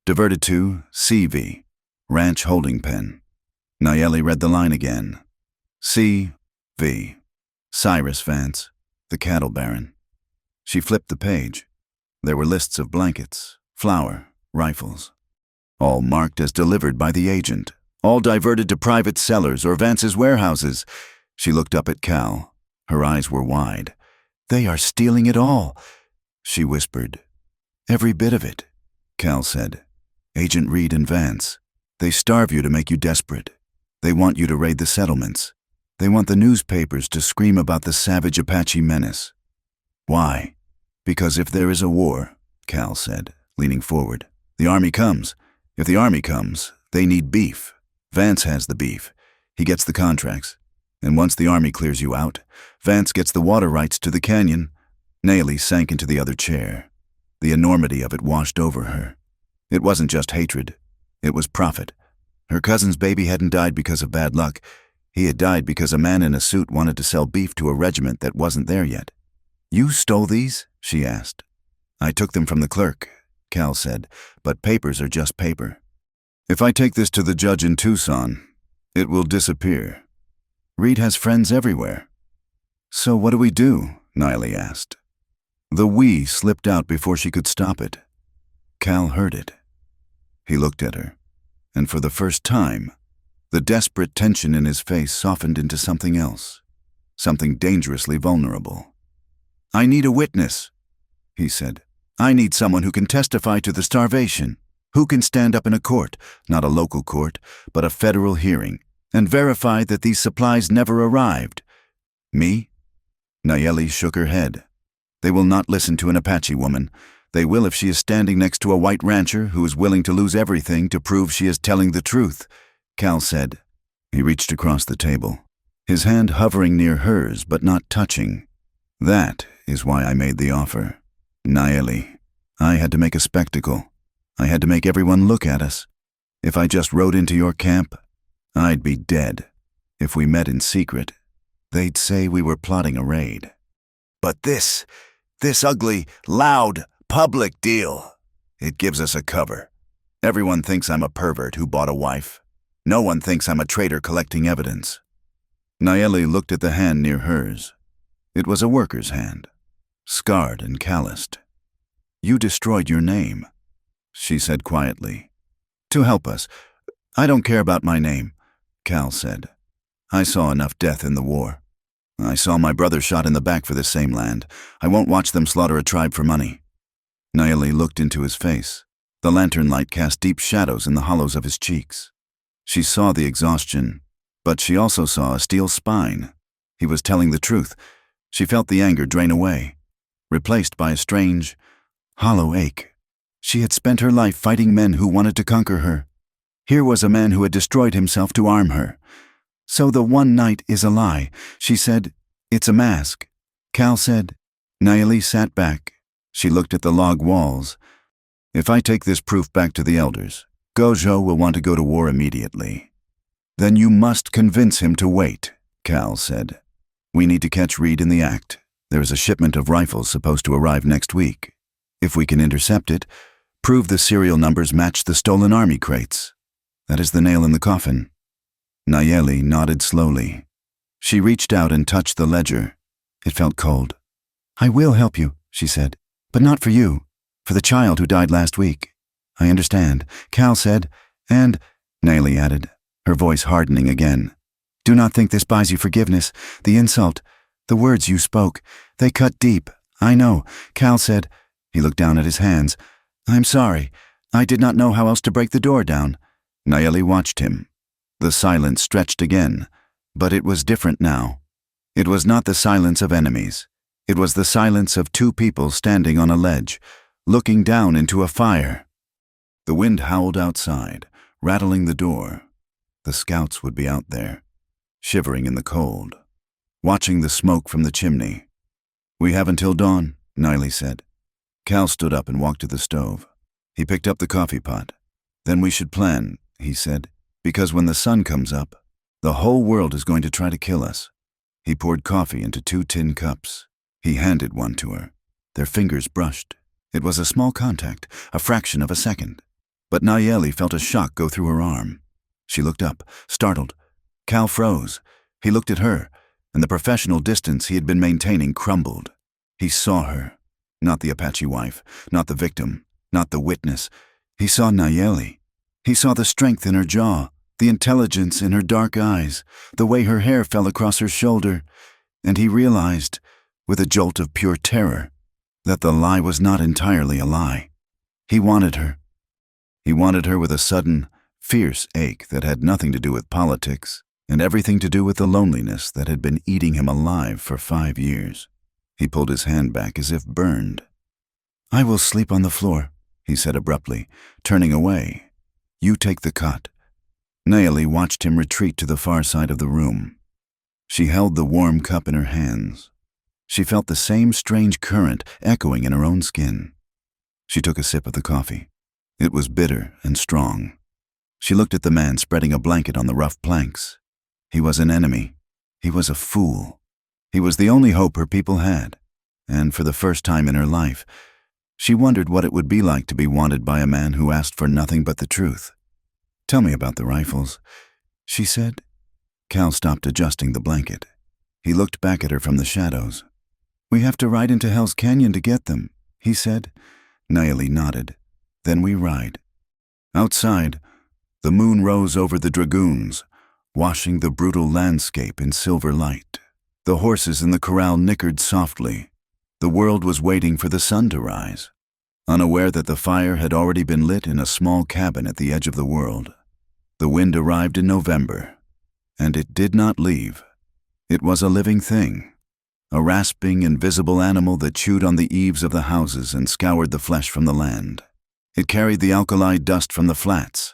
Speaker 1: Diverted to CV, Ranch Holding Pen. Nayeli read the line again. C.V. Cyrus Vance, the cattle baron. She flipped the page. There were lists of blankets, flour, rifles, all marked as delivered by the agent, all diverted to private sellers or Vance's warehouses. She looked up at Cal. Her eyes were wide. "They are stealing it all," she whispered. "Every bit of it," Cal said. "Agent Reed and Vance. They starve you to make you desperate. They want you to raid the settlements. They want the newspapers to scream about the savage Apache menace. Why? Because if there is a war," Cal said, leaning forward, "the army comes. If the army comes, they need beef. Vance has the beef. He gets the contracts. And once the army clears you out, Vance gets the water rights to the canyon." Nayeli sank into the other chair. The enormity of it washed over her. It wasn't just hatred. It was profit. Her cousin's baby hadn't died because of bad luck. He had died because a man in a suit wanted to sell beef to a regiment that wasn't there yet. "You stole these?" she asked. "I took them from the clerk," Cal said, "but papers are just paper. If I take this to the judge in Tucson, it will disappear. Reed has friends everywhere." "So what do we do?" Nayeli asked. The "we" slipped out before she could stop it. Cal heard it. He looked at her, and for the first time, the desperate tension in his face softened into something else, something dangerously vulnerable. "I need a witness," he said. "I need someone who can testify to the starvation, who can stand up in a court, not a local court, but a federal hearing, and verify that these supplies never arrived." "Me?" Nayeli shook her head. "They will not listen to an Apache woman. They will if she is standing next to a white rancher who is willing to lose everything to prove she is telling the truth," Cal said. He reached across the table, his hand hovering near hers but not touching. "That is why I made the offer. Nayeli, I had to make a spectacle. I had to make everyone look at us. If I just rode into your camp, I'd be dead. If we met in secret, they'd say we were plotting a raid. But this ugly, loud, public deal, it gives us a cover. Everyone thinks I'm a pervert who bought a wife. No one thinks I'm a traitor collecting evidence." Nayeli looked at the hand near hers. It was a worker's hand, scarred and calloused. You destroyed your name, she said quietly. To help us. I don't care about my name, Cal said. I saw enough death in the war. I saw my brother shot in the back for this same land. I won't watch them slaughter a tribe for money. Nayeli looked into his face. The lantern light cast deep shadows in the hollows of his cheeks. She saw the exhaustion, but she also saw a steel spine. He was telling the truth. She felt the anger drain away, replaced by a strange, hollow ache. She had spent her life fighting men who wanted to conquer her. Here was a man who had destroyed himself to arm her. So the one night is a lie, she said. It's a mask. Cal said. Nayeli sat back. She looked at the log walls. If I take this proof back to the elders, Gojo will want to go to war immediately. Then you must convince him to wait, Cal said. We need to catch Reed in the act. There is a shipment of rifles supposed to arrive next week. If we can intercept it, prove the serial numbers match the stolen army crates. That is the nail in the coffin. Nayeli nodded slowly. She reached out and touched the ledger. It felt cold. I will help you, she said, but not for you, for the child who died last week. I understand, Cal said, and, Nayeli added, her voice hardening again. Do not think this buys you forgiveness. The insult, the words you spoke, they cut deep. I know, Cal said. He looked down at his hands. I'm sorry. I did not know how else to break the door down. Nayeli watched him. The silence stretched again, but it was different now. It was not the silence of enemies. It was the silence of two people standing on a ledge, looking down into a fire. The wind howled outside, rattling the door. The scouts would be out there, shivering in the cold, watching the smoke from the chimney. We have until dawn, Nayeli said. Cal stood up and walked to the stove. He picked up the coffee pot. Then we should plan, he said, because when the sun comes up, the whole world is going to try to kill us. He poured coffee into 2 tin cups. He handed one to her. Their fingers brushed. It was a small contact, a fraction of a second. But Nayeli felt a shock go through her arm. She looked up, startled. Cal froze. He looked at her, and the professional distance he had been maintaining crumbled. He saw her. Not the Apache wife, not the victim, not the witness. He saw Nayeli. He saw the strength in her jaw, the intelligence in her dark eyes, the way her hair fell across her shoulder, and he realized, with a jolt of pure terror, that the lie was not entirely a lie. He wanted her. He wanted her with a sudden, fierce ache that had nothing to do with politics and everything to do with the loneliness that had been eating him alive for 5 years. He pulled his hand back as if burned. I will sleep on the floor, he said abruptly, turning away. You take the cot. Nayeli watched him retreat to the far side of the room. She held the warm cup in her hands. She felt the same strange current echoing in her own skin. She took a sip of the coffee. It was bitter and strong. She looked at the man spreading a blanket on the rough planks. He was an enemy. He was a fool. He was the only hope her people had, and for the first time in her life, she wondered what it would be like to be wanted by a man who asked for nothing but the truth. Tell me about the rifles, she said. Cal stopped adjusting the blanket. He looked back at her from the shadows. We have to ride into Hell's Canyon to get them, he said. Nayeli nodded. Then we ride. Outside, the moon rose over the dragoons, washing the brutal landscape in silver light. The horses in the corral nickered softly. The world was waiting for the sun to rise, unaware that the fire had already been lit in a small cabin at the edge of the world. The wind arrived in November, and it did not leave. It was a living thing, a rasping, invisible animal that chewed on the eaves of the houses and scoured the flesh from the land. It carried the alkali dust from the flats,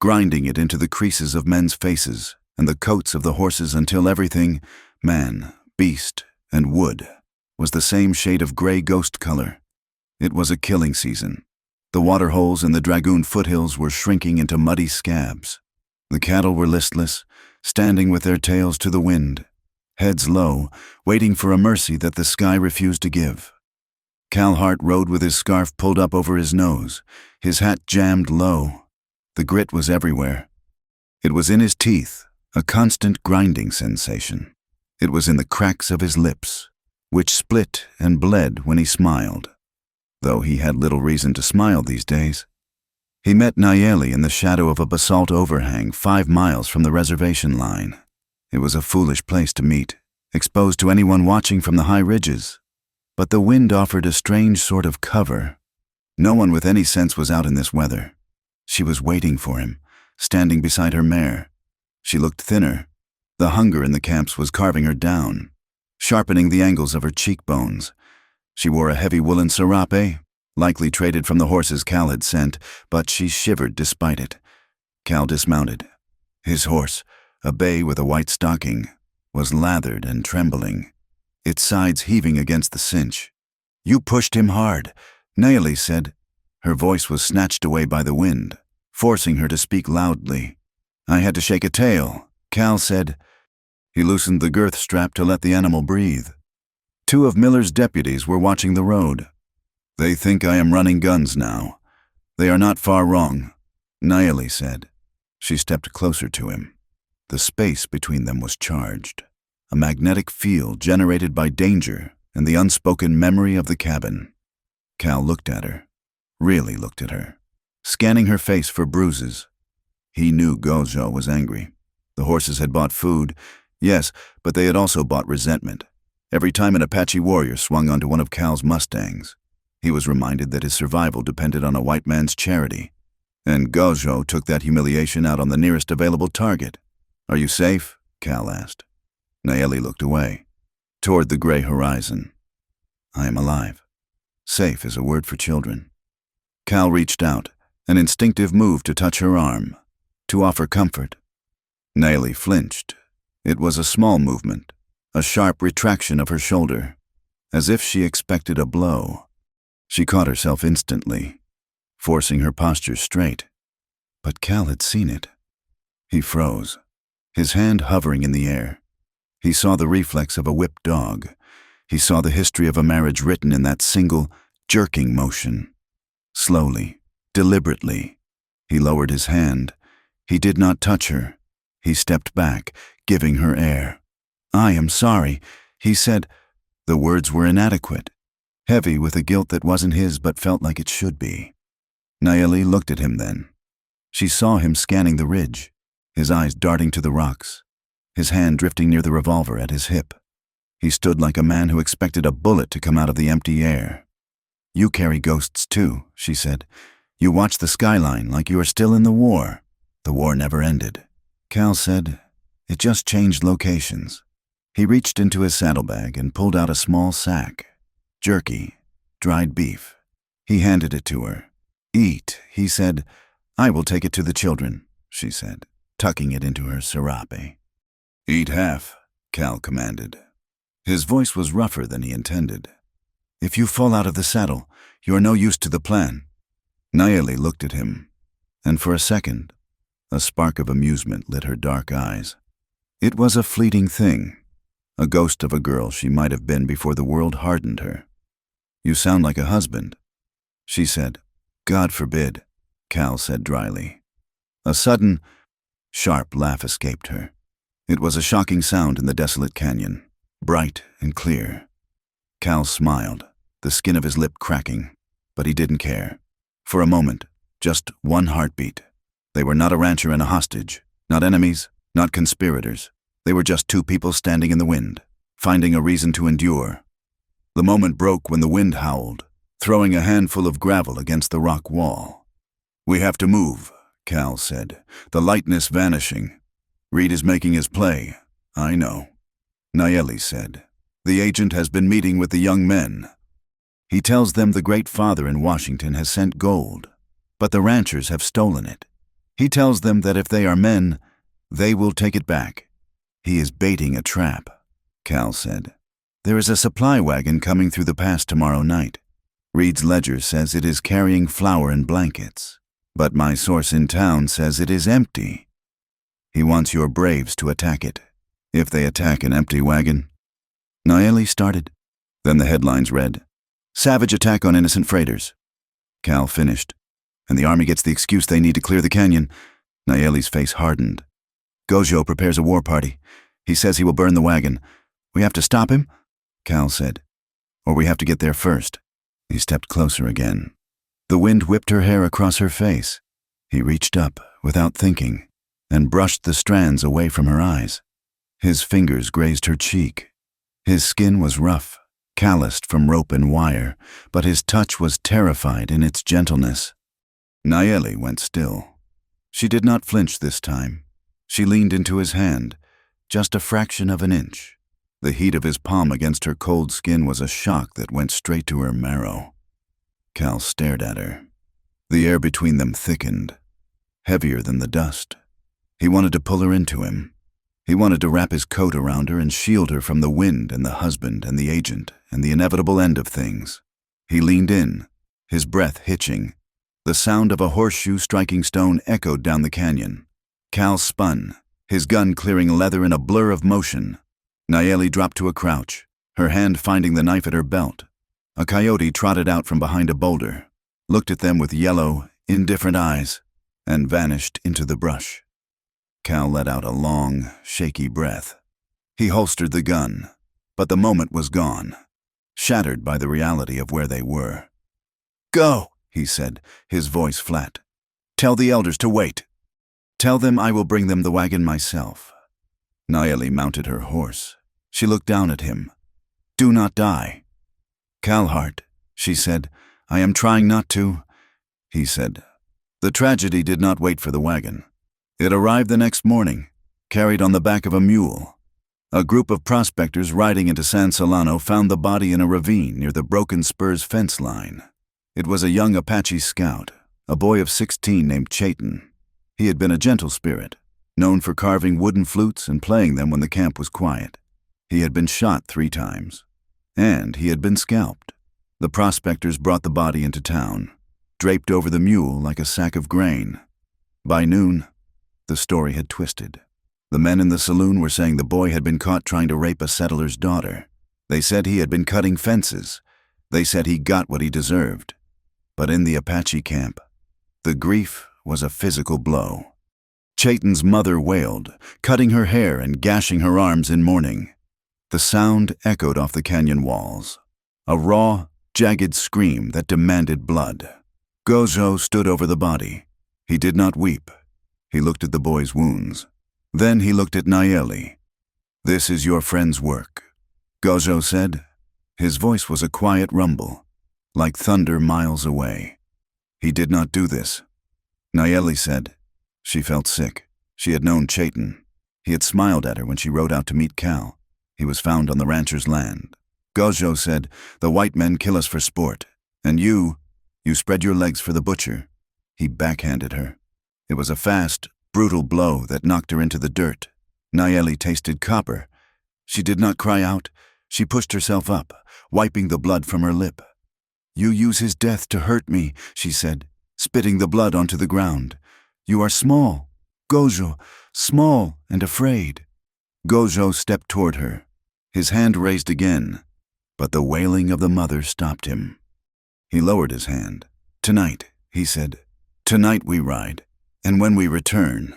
Speaker 1: grinding it into the creases of men's faces and the coats of the horses until everything, man, beast, and wood, was the same shade of gray ghost color. It was a killing season. The water holes in the Dragoon foothills were shrinking into muddy scabs. The cattle were listless, standing with their tails to the wind, heads low, waiting for a mercy that the sky refused to give. Cal Hart rode with his scarf pulled up over his nose, his hat jammed low. The grit was everywhere. It was in his teeth, a constant grinding sensation. It was in the cracks of his lips, which split and bled when he smiled. though he had little reason to smile these days. He met Nayeli in the shadow of a basalt overhang 5 miles from the reservation line. It was a foolish place to meet, exposed to anyone watching from the high ridges. But the wind offered a strange sort of cover. No one with any sense was out in this weather. She was waiting for him, standing beside her mare. She looked thinner. The hunger in the camps was carving her down, sharpening the angles of her cheekbones. She wore a heavy woolen serape, likely traded from the horses Cal had sent, but she shivered despite it. Cal dismounted. His horse, a bay with a white stocking, was lathered and trembling, its sides heaving against the cinch. "You pushed him hard," Nayeli said. Her voice was snatched away by the wind, forcing her to speak loudly. "I had to shake a tail," Cal said. He loosened the girth strap to let the animal breathe. 2 of Miller's deputies were watching the road. "They think I am running guns now. They are not far wrong," Nayeli said. She stepped closer to him. The space between them was charged, a magnetic field generated by danger and the unspoken memory of the cabin. Cal looked at her, really looked at her, scanning her face for bruises. He knew Gojo was angry. The horses had bought food, yes, but they had also bought resentment. Every time an Apache warrior swung onto one of Cal's Mustangs, he was reminded that his survival depended on a white man's charity. And Gojo took that humiliation out on the nearest available target. "Are you safe?" Cal asked. Nayeli looked away, toward the gray horizon. "I am alive. Safe is a word for children." Cal reached out, an instinctive move to touch her arm, to offer comfort. Nayeli flinched. It was a small movement, a sharp retraction of her shoulder, as if she expected a blow. She caught herself instantly, forcing her posture straight. But Cal had seen it. He froze, his hand hovering in the air. He saw the reflex of a whipped dog. He saw the history of a marriage written in that single, jerking motion. Slowly, deliberately, he lowered his hand. He did not touch her. He stepped back, giving her air. "I am sorry," he said. The words were inadequate, heavy with a guilt that wasn't his but felt like it should be. Nayeli looked at him then. She saw him scanning the ridge, his eyes darting to the rocks, his hand drifting near the revolver at his hip. He stood like a man who expected a bullet to come out of the empty air. "You carry ghosts too," she said. "You watch the skyline like you are still in the war. The war never ended." Cal said, "It just changed locations." He reached into his saddlebag and pulled out a small sack. Jerky, dried beef. He handed it to her. "Eat," he said. "I will take it to the children," she said, tucking it into her serape. "Eat half," Cal commanded. His voice was rougher than he intended. "If you fall out of the saddle, you are no use to the plan." Nayeli looked at him, and for a second, a spark of amusement lit her dark eyes. It was a fleeting thing, a ghost of a girl she might have been before the world hardened her. "You sound like a husband," she said. "God forbid," Cal said dryly. A sudden, sharp laugh escaped her. It was a shocking sound in the desolate canyon, bright and clear. Cal smiled, the skin of his lip cracking, but he didn't care. For a moment, just one heartbeat. They were not a rancher and a hostage, not enemies, not conspirators. They were just 2 people standing in the wind, finding a reason to endure. The moment broke when the wind howled, throwing a handful of gravel against the rock wall. "We have to move," Cal said, the lightness vanishing. "Reed is making his play, I know." Nayeli said, "The agent has been meeting with the young men. He tells them the great father in Washington has sent gold, but the ranchers have stolen it. He tells them that if they are men, they will take it back. He is baiting a trap," Cal said. "There is a supply wagon coming through the pass tomorrow night. Reed's ledger says it is carrying flour and blankets, but my source in town says it is empty. He wants your braves to attack it, if they attack an empty wagon." Nayeli started. Then the headlines read, "Savage attack on innocent freighters." Cal finished. "And the army gets the excuse they need to clear the canyon." Nayeli's face hardened. "Gojo prepares a war party. He says he will burn the wagon. We have to stop him?" Cal said. "Or we have to get there first." He stepped closer again. The wind whipped her hair across her face. He reached up, without thinking, and brushed the strands away from her eyes. His fingers grazed her cheek. His skin was rough, calloused from rope and wire, but his touch was terrified in its gentleness. Nayeli went still. She did not flinch this time. She leaned into his hand, just a fraction of an inch. The heat of his palm against her cold skin was a shock that went straight to her marrow. Cal stared at her. The air between them thickened, heavier than the dust. He wanted to pull her into him. He wanted to wrap his coat around her and shield her from the wind and the husband and the agent and the inevitable end of things. He leaned in, his breath hitching. The sound of a horseshoe striking stone echoed down the canyon. Cal spun, his gun clearing leather in a blur of motion. Nayeli dropped to a crouch, her hand finding the knife at her belt. A coyote trotted out from behind a boulder, looked at them with yellow, indifferent eyes, and vanished into the brush. Cal let out a long, shaky breath. He holstered the gun, but the moment was gone, shattered by the reality of where they were. "Go," he said, his voice flat. "Tell the elders to wait. Tell them I will bring them the wagon myself." Nayeli mounted her horse. She looked down at him. "Do not die." "Calhart," she said, "I am trying not to," he said. The tragedy did not wait for the wagon. It arrived the next morning, carried on the back of a mule. A group of prospectors riding into San Solano found the body in a ravine near the Broken Spurs fence line. It was a young Apache scout, a boy of 16 named Chayton. He had been a gentle spirit, known for carving wooden flutes and playing them when the camp was quiet. He had been shot 3 times, and he had been scalped. The prospectors brought the body into town, draped over the mule like a sack of grain. By noon, the story had twisted. The men in the saloon were saying the boy had been caught trying to rape a settler's daughter. They said he had been cutting fences. They said he got what he deserved. But in the Apache camp, the grief was a physical blow. Chayton's mother wailed, cutting her hair and gashing her arms in mourning. The sound echoed off the canyon walls, a raw, jagged scream that demanded blood. Gojo stood over the body. He did not weep. He looked at the boy's wounds. Then he looked at Nayeli. "This is your friend's work," Gojo said. His voice was a quiet rumble, like thunder miles away. "He did not do this," Nayeli said. She felt sick. She had known Chayton. He had smiled at her when she rode out to meet Cal. He was found on the rancher's land. Gojo said, "The white men kill us for sport, and you spread your legs for the butcher." He backhanded her. It was a fast, brutal blow that knocked her into the dirt. Nayeli tasted copper. She did not cry out. She pushed herself up, wiping the blood from her lip. "You use his death to hurt me," she said, spitting the blood onto the ground. "You are small, Gojo, small and afraid." Gojo stepped toward her, his hand raised again, but the wailing of the mother stopped him. He lowered his hand. "Tonight," he said, "tonight we ride. And when we return,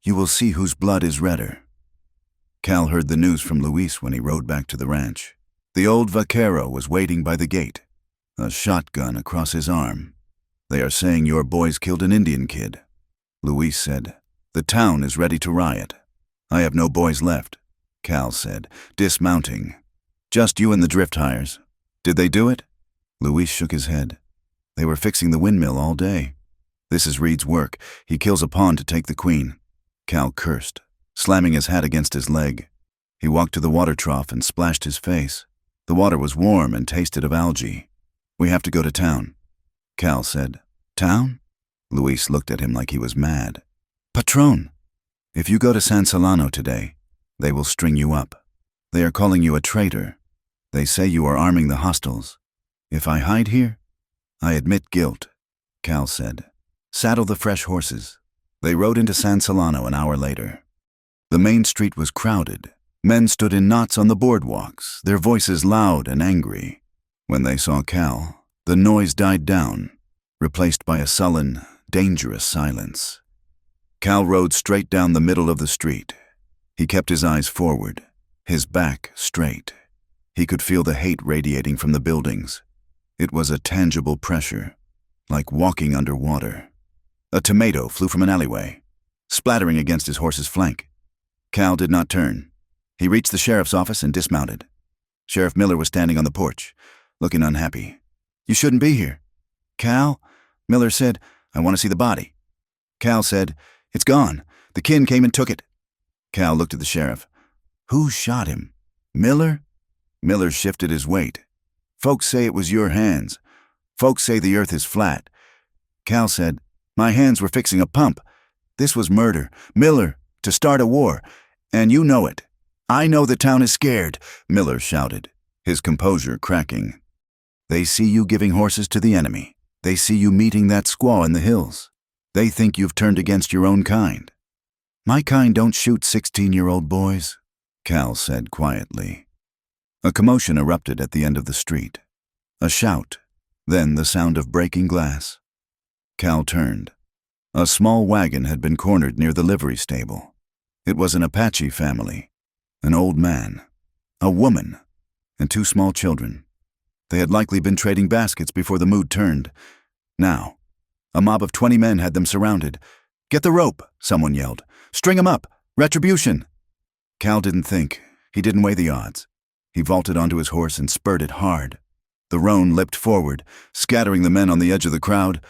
Speaker 1: you will see whose blood is redder." Cal heard the news from Luis when he rode back to the ranch. The old vaquero was waiting by the gate, a shotgun across his arm. "They are saying your boys killed an Indian kid," Luis said. "The town is ready to riot." "I have no boys left," Cal said, dismounting. "Just you and the drift hires. Did they do it?" Luis shook his head. "They were fixing the windmill all day. This is Reed's work. He kills a pawn to take the queen." Cal cursed, slamming his hat against his leg. He walked to the water trough and splashed his face. The water was warm and tasted of algae. "We have to go to town," Cal said. "Town?" Luis looked at him like he was mad. "Patron, if you go to San Solano today, they will string you up. They are calling you a traitor. They say you are arming the hostiles. If I hide here, I admit guilt," Cal said. "Saddle the fresh horses." They rode into San Solano an hour later. The main street was crowded. Men stood in knots on the boardwalks, their voices loud and angry. When they saw Cal, the noise died down, replaced by a sullen, dangerous silence. Cal rode straight down the middle of the street. He kept his eyes forward, his back straight. He could feel the hate radiating from the buildings. It was a tangible pressure, like walking underwater. A tomato flew from an alleyway, splattering against his horse's flank. Cal did not turn. He reached the sheriff's office and dismounted. Sheriff Miller was standing on the porch, looking unhappy. "You shouldn't be here." "Cal," Miller said, "I want to see the body." Cal said, "It's gone. The kin came and took it." Cal looked at the sheriff. "Who shot him? Miller?" Miller shifted his weight. "Folks say it was your hands. Folks say the earth is flat." Cal said, "My hands were fixing a pump. This was murder. Miller, to start a war. And you know it." "I know the town is scared," Miller shouted, his composure cracking. "They see you giving horses to the enemy. They see you meeting that squaw in the hills. They think you've turned against your own kind." "My kind don't shoot 16-year-old boys," Cal said quietly. A commotion erupted at the end of the street. A shout, then the sound of breaking glass. Cal turned. A small wagon had been cornered near the livery stable. It was an Apache family. An old man, a woman, and 2 small children. They had likely been trading baskets before the mood turned. Now, a mob of 20 men had them surrounded. "Get the rope," someone yelled. "String 'em up! Retribution!" Cal didn't think. He didn't weigh the odds. He vaulted onto his horse and spurred it hard. The roan leapt forward, scattering the men on the edge of the crowd.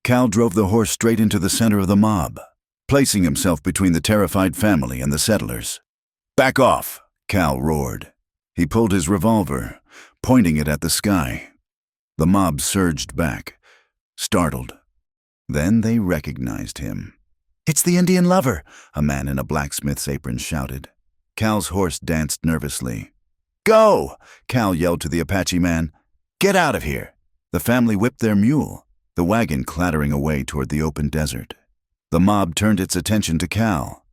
Speaker 1: Cal drove the horse straight into the center of the mob, placing himself between the terrified family and the settlers. "Back off!" Cal roared. He pulled his revolver, pointing it at the sky. The mob surged back, startled. Then they recognized him. "It's the Indian lover," a man in a blacksmith's apron shouted. Cal's horse danced nervously. "Go!" Cal yelled to the Apache man. "Get out of here!" The family whipped their mule, the wagon clattering away toward the open desert. The mob turned its attention to Cal.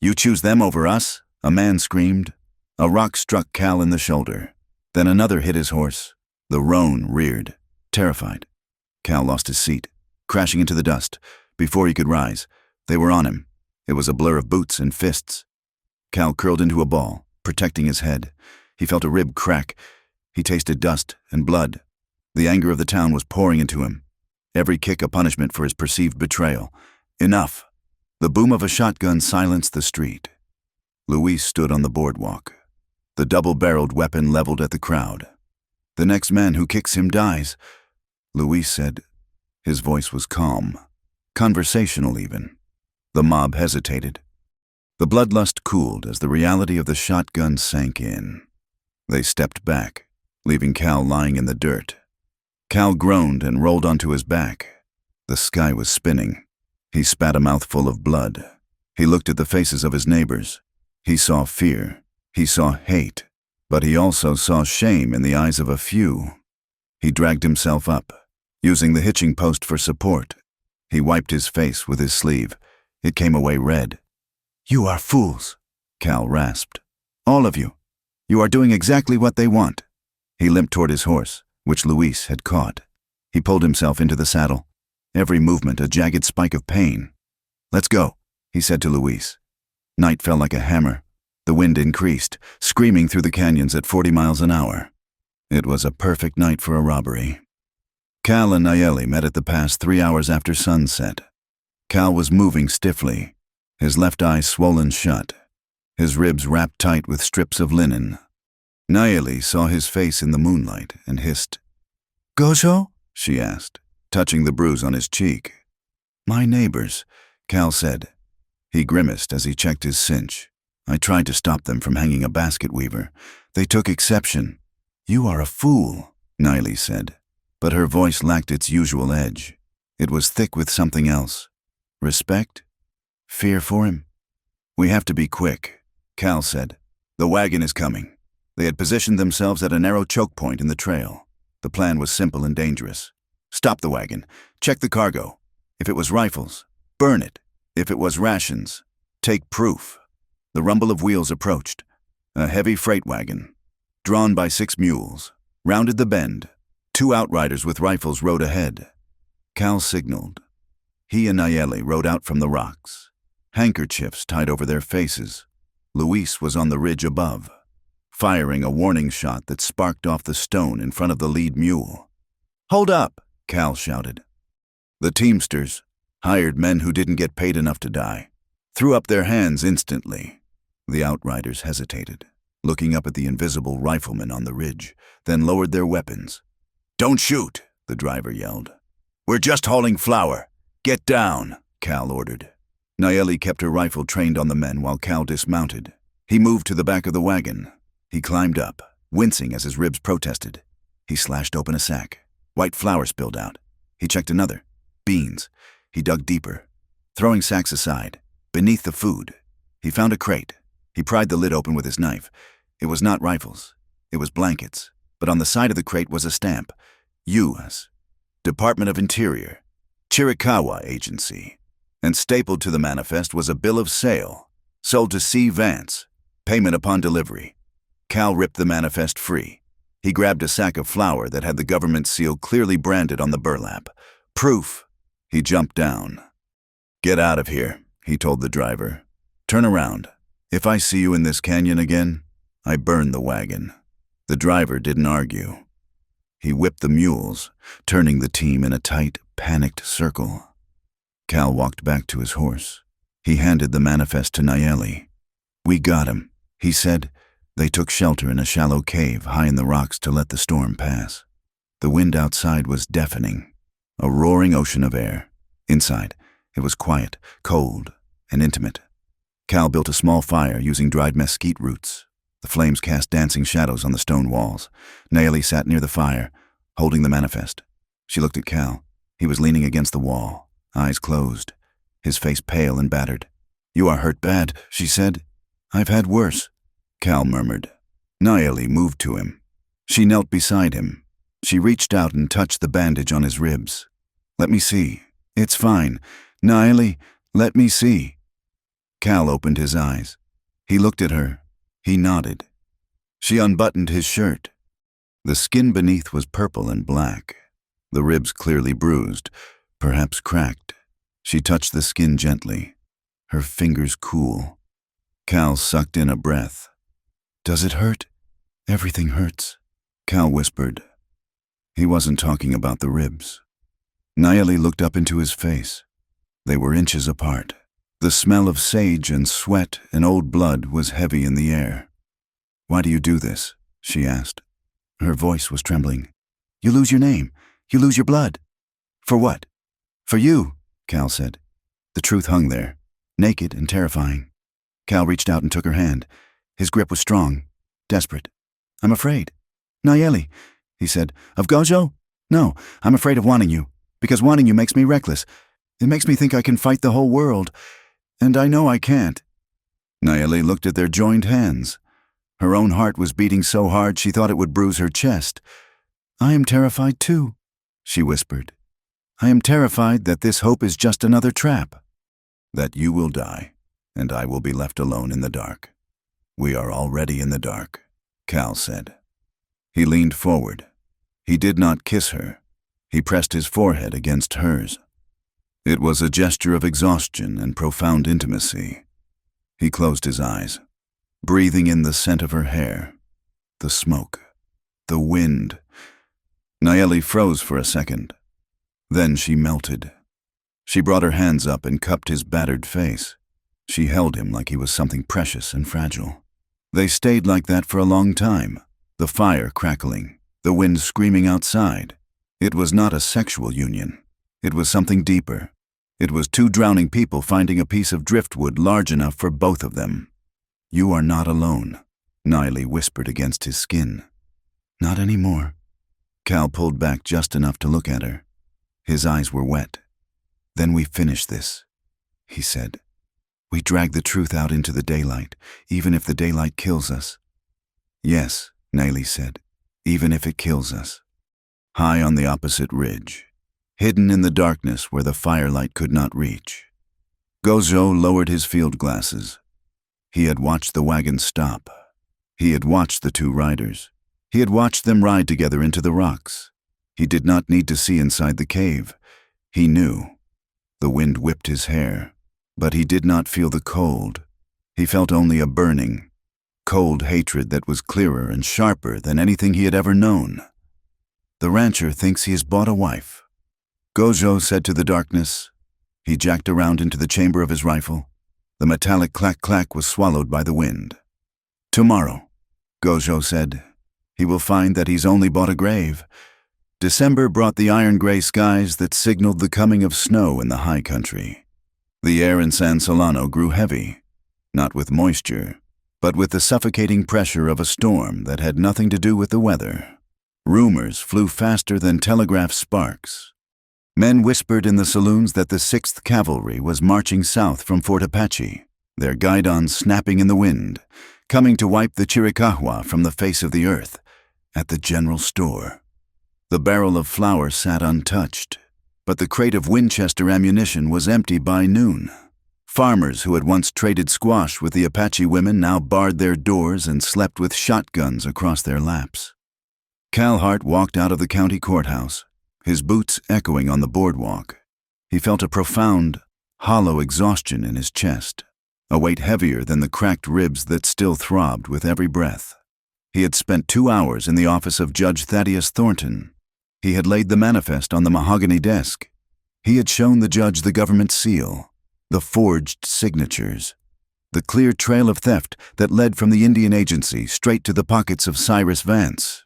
Speaker 1: "You choose them over us?" a man screamed. A rock struck Cal in the shoulder. Then another hit his horse. The roan reared, terrified. Cal lost his seat, crashing into the dust. Before he could rise, they were on him. It was a blur of boots and fists. Cal curled into a ball, protecting his head. He felt a rib crack. He tasted dust and blood. The anger of the town was pouring into him. Every kick a punishment for his perceived betrayal. Enough. The boom of a shotgun silenced the street. Luis stood on the boardwalk, the double-barreled weapon leveled at the crowd. "The next man who kicks him dies," Luis said. His voice was calm, conversational even. The mob hesitated. The bloodlust cooled as the reality of the shotgun sank in. They stepped back, leaving Cal lying in the dirt. Cal groaned and rolled onto his back. The sky was spinning. He spat a mouthful of blood. He looked at the faces of his neighbors. He saw fear. He saw hate. But he also saw shame in the eyes of a few. He dragged himself up, using the hitching post for support. He wiped his face with his sleeve. It came away red. "You are fools," Cal rasped. "All of you. You are doing exactly what they want." He limped toward his horse, which Luis had caught. He pulled himself into the saddle, every movement a jagged spike of pain. "Let's go," he said to Luis. Night fell like a hammer. The wind increased, screaming through the canyons at 40 miles an hour. It was a perfect night for a robbery. Cal and Nayeli met at the pass 3 hours after sunset. Cal was moving stiffly, his left eye swollen shut, his ribs wrapped tight with strips of linen. Nayeli saw his face in the moonlight and hissed. "Gosho?" she asked, touching the bruise on his cheek. "My neighbors," Cal said. He grimaced as he checked his cinch. "I tried to stop them from hanging a basket weaver. They took exception." "You are a fool," Nayeli said, but her voice lacked its usual edge. It was thick with something else. Respect? Fear for him? "We have to be quick," Cal said. "The wagon is coming." They had positioned themselves at a narrow choke point in the trail. The plan was simple and dangerous. Stop the wagon. Check the cargo. If it was rifles, burn it. If it was rations, take proof. The rumble of wheels approached. A heavy freight wagon, drawn by 6 mules, rounded the bend. 2 outriders with rifles rode ahead. Cal signaled. He and Nayeli rode out from the rocks, handkerchiefs tied over their faces. Luis was on the ridge above, firing a warning shot that sparked off the stone in front of the lead mule. "Hold up!" Cal shouted. The teamsters, hired men who didn't get paid enough to die, threw up their hands instantly. The outriders hesitated, looking up at the invisible riflemen on the ridge, then lowered their weapons. "Don't shoot!" the driver yelled. "We're just hauling flour. Get down!" Cal ordered. Nayeli kept her rifle trained on the men while Cal dismounted. He moved to the back of the wagon. He climbed up, wincing as his ribs protested. He slashed open a sack. White flour spilled out. He checked another. Beans. He dug deeper. Throwing sacks aside, beneath the food, he found a crate. He pried the lid open with his knife. It was not rifles. It was blankets. But on the side of the crate was a stamp. U.S. Department of Interior. Chiricahua Agency. And stapled to the manifest was a bill of sale. Sold to C. Vance. Payment upon delivery. Cal ripped the manifest free. He grabbed a sack of flour that had the government seal clearly branded on the burlap. Proof. He jumped down. "Get out of here," he told the driver. "Turn around. If I see you in this canyon again, I burn the wagon." The driver didn't argue. He whipped the mules, turning the team in a tight, panicked circle. Cal walked back to his horse. He handed the manifest to Nayeli. "We got him," he said. They took shelter in a shallow cave high in the rocks to let the storm pass. The wind outside was deafening, a roaring ocean of air. Inside, it was quiet, cold, and intimate. Cal built a small fire using dried mesquite roots. The flames cast dancing shadows on the stone walls. Nayeli sat near the fire, holding the manifest. She looked at Cal. He was leaning against the wall, eyes closed, his face pale and battered. "You are hurt bad," she said. "I've had worse," Cal murmured. Nayeli moved to him. She knelt beside him. She reached out and touched the bandage on his ribs. "Let me see. It's fine. Nayeli, let me see." Cal opened his eyes. He looked at her. He nodded. She unbuttoned his shirt. The skin beneath was purple and black, the ribs clearly bruised, perhaps cracked. She touched the skin gently, her fingers cool. Cal sucked in a breath. "Does it hurt?" "Everything hurts," Cal whispered. He wasn't talking about the ribs. Nayeli looked up into his face. They were inches apart. The smell of sage and sweat and old blood was heavy in the air. "Why do you do this?" she asked. Her voice was trembling. "You lose your name. You lose your blood." "For what?" "For you," Cal said. The truth hung there, naked and terrifying. Cal reached out and took her hand. His grip was strong, desperate. "I'm afraid." "Nayeli," he said. "Of Gojo? No, I'm afraid of wanting you, because wanting you makes me reckless. It makes me think I can fight the whole world, and I know I can't." Nayeli looked at their joined hands. Her own heart was beating so hard she thought it would bruise her chest. "I am terrified too," she whispered. "I am terrified that this hope is just another trap. That you will die, and I will be left alone in the dark." "We are already in the dark," Cal said. He leaned forward. He did not kiss her. He pressed his forehead against hers. It was a gesture of exhaustion and profound intimacy. He closed his eyes, breathing in the scent of her hair, the smoke, the wind. Nayeli froze for a second. Then she melted. She brought her hands up and cupped his battered face. She held him like he was something precious and fragile. They stayed like that for a long time, the fire crackling, the wind screaming outside. It was not a sexual union. It was something deeper. It was two drowning people finding a piece of driftwood large enough for both of them. "You are not alone," Nayeli whispered against his skin. "Not anymore." Cal pulled back just enough to look at her. His eyes were wet. "Then we finish this," he said. "We drag the truth out into the daylight, even if the daylight kills us." "Yes," Nayeli said, "even if it kills us." High on the opposite ridge, hidden in the darkness where the firelight could not reach, Gojo lowered his field glasses. He had watched the wagon stop. He had watched the two riders. He had watched them ride together into the rocks. He did not need to see inside the cave. He knew. The wind whipped his hair, but he did not feel the cold. He felt only a burning, cold hatred that was clearer and sharper than anything he had ever known. The rancher thinks he has bought a wife. Gojo said to the darkness. He jacked around into the chamber of his rifle. The metallic clack-clack was swallowed by the wind. Tomorrow, Gojo said, he will find that he's only bought a grave. December brought the iron-gray skies that signaled the coming of snow in the high country. The air in San Solano grew heavy, not with moisture, but with the suffocating pressure of a storm that had nothing to do with the weather. Rumors flew faster than telegraph sparks. Men whispered in the saloons that the 6th Cavalry was marching south from Fort Apache, their guidons snapping in the wind, coming to wipe the Chiricahua from the face of the earth. At the general store, the barrel of flour sat untouched, but the crate of Winchester ammunition was empty by noon. Farmers who had once traded squash with the Apache women now barred their doors and slept with shotguns across their laps. Cal Hart walked out of the county courthouse, his boots echoing on the boardwalk. He felt a profound, hollow exhaustion in his chest, a weight heavier than the cracked ribs that still throbbed with every breath. He had spent 2 hours in the office of Judge Thaddeus Thornton. He had laid the manifest on the mahogany desk. He had shown the judge the government seal, the forged signatures, the clear trail of theft that led from the Indian agency straight to the pockets of Cyrus Vance.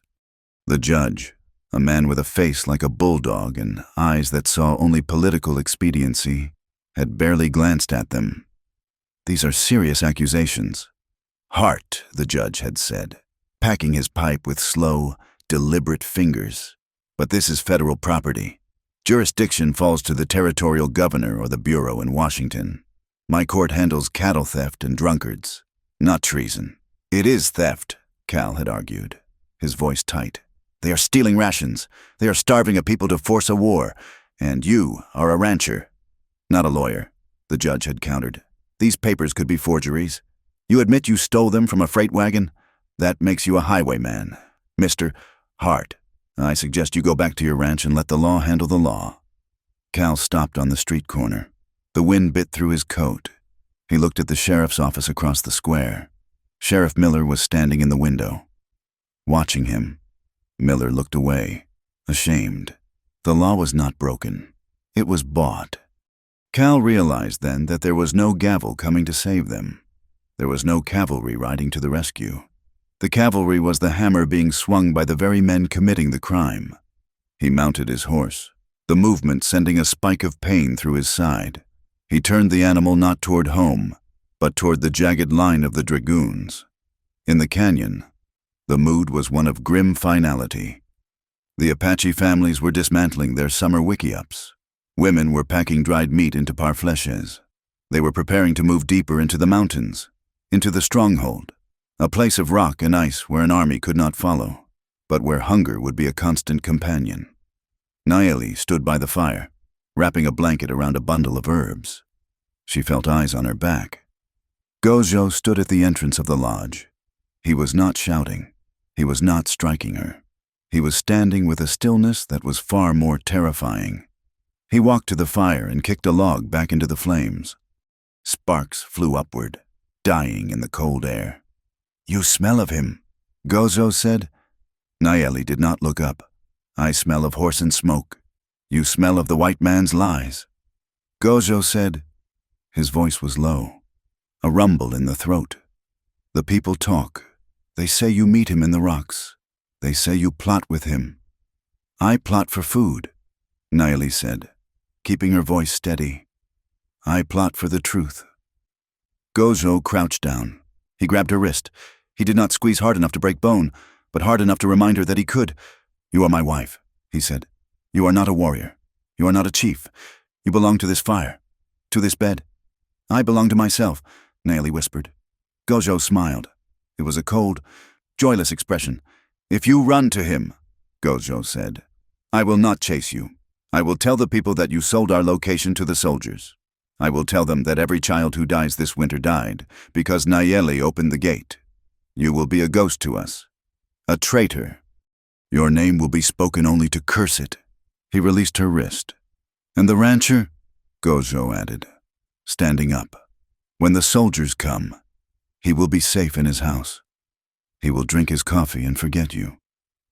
Speaker 1: The judge, a man with a face like a bulldog and eyes that saw only political expediency, had barely glanced at them. These are serious accusations. Hart, the judge had said, packing his pipe with slow, deliberate fingers. But this is federal property. Jurisdiction falls to the territorial governor or the bureau in Washington. My court handles cattle theft and drunkards, not treason. It is theft, Cal had argued, his voice tight. They are stealing rations. They are starving a people to force a war. And you are a rancher, not a lawyer, the judge had countered. These papers could be forgeries. You admit you stole them from a freight wagon? That makes you a highwayman. Mr. Hart, I suggest you go back to your ranch and let the law handle the law. Cal stopped on the street corner. The wind bit through his coat. He looked at the sheriff's office across the square. Sheriff Miller was standing in the window. Watching him, Miller looked away, ashamed. The law was not broken. It was bought. Cal realized then that there was no gavel coming to save them. There was no cavalry riding to the rescue. The cavalry was the hammer being swung by the very men committing the crime. He mounted his horse, the movement sending a spike of pain through his side. He turned the animal not toward home, but toward the jagged line of the dragoons. In the canyon, the mood was one of grim finality. The Apache families were dismantling their summer wickiups. Women were packing dried meat into parfleches. They were preparing to move deeper into the mountains, into the stronghold, a place of rock and ice where an army could not follow, but where hunger would be a constant companion. Nayeli stood by the fire, wrapping a blanket around a bundle of herbs. She felt eyes on her back. Gojo stood at the entrance of the lodge. He was not shouting. He was not striking her. He was standing with a stillness that was far more terrifying. He walked to the fire and kicked a log back into the flames. Sparks flew upward, dying in the cold air. "You smell of him," Gojo said. Nayeli did not look up. "I smell of horse and smoke. You smell of the white man's lies." Gojo said. His voice was low, a rumble in the throat. "The people talk. They say you meet him in the rocks. They say you plot with him." "I plot for food," Nayeli said, keeping her voice steady. "I plot for the truth." Gojo crouched down. He grabbed her wrist. He did not squeeze hard enough to break bone, but hard enough to remind her that he could. "You are my wife," he said. "You are not a warrior. You are not a chief. You belong to this fire, to this bed." "I belong to myself," Nayeli whispered. Gojo smiled. It was a cold, joyless expression. "If you run to him," Gojo said, "I will not chase you. I will tell the people that you sold our location to the soldiers. I will tell them that every child who dies this winter died because Nayeli opened the gate. You will be a ghost to us, a traitor. Your name will be spoken only to curse it." He released her wrist. "And the rancher," Gojo added, standing up, "when the soldiers come, he will be safe in his house. He will drink his coffee and forget you."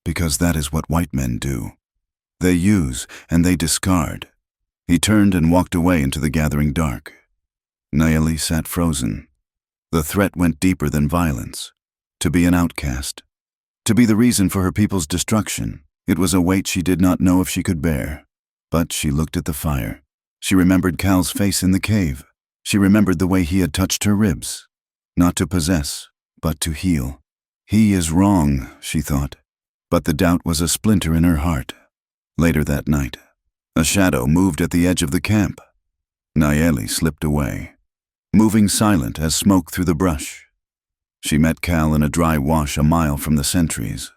Speaker 1: Because that is what white men do. They use and they discard. He turned and walked away into the gathering dark. Nayeli sat frozen. The threat went deeper than violence. To be an outcast. To be the reason for her people's destruction. It was a weight she did not know if she could bear. But she looked at the fire. She remembered Cal's face in the cave. She remembered the way he had touched her ribs. Not to possess, but to heal. He is wrong, she thought. But the doubt was a splinter in her heart. Later that night, a shadow moved at the edge of the camp. Nayeli slipped away, moving silent as smoke through the brush. She met Cal in a dry wash a mile from the sentries.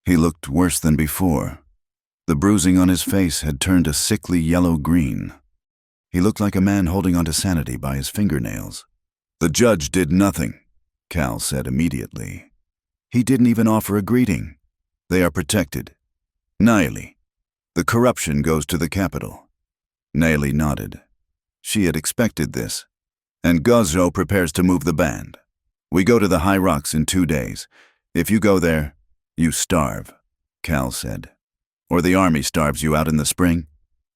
Speaker 1: He looked worse than before. The bruising on his face had turned a sickly yellow-green. He looked like a man holding onto sanity by his fingernails. "The judge did nothing," Cal said immediately. "He didn't even offer a greeting. They are protected. Nayeli, the corruption goes to the capital." Nayeli nodded. She had expected this. "And Gozo prepares to move the band. We go to the high rocks in 2 days. If you go there, you starve," Cal said. "Or the army starves you out in the spring."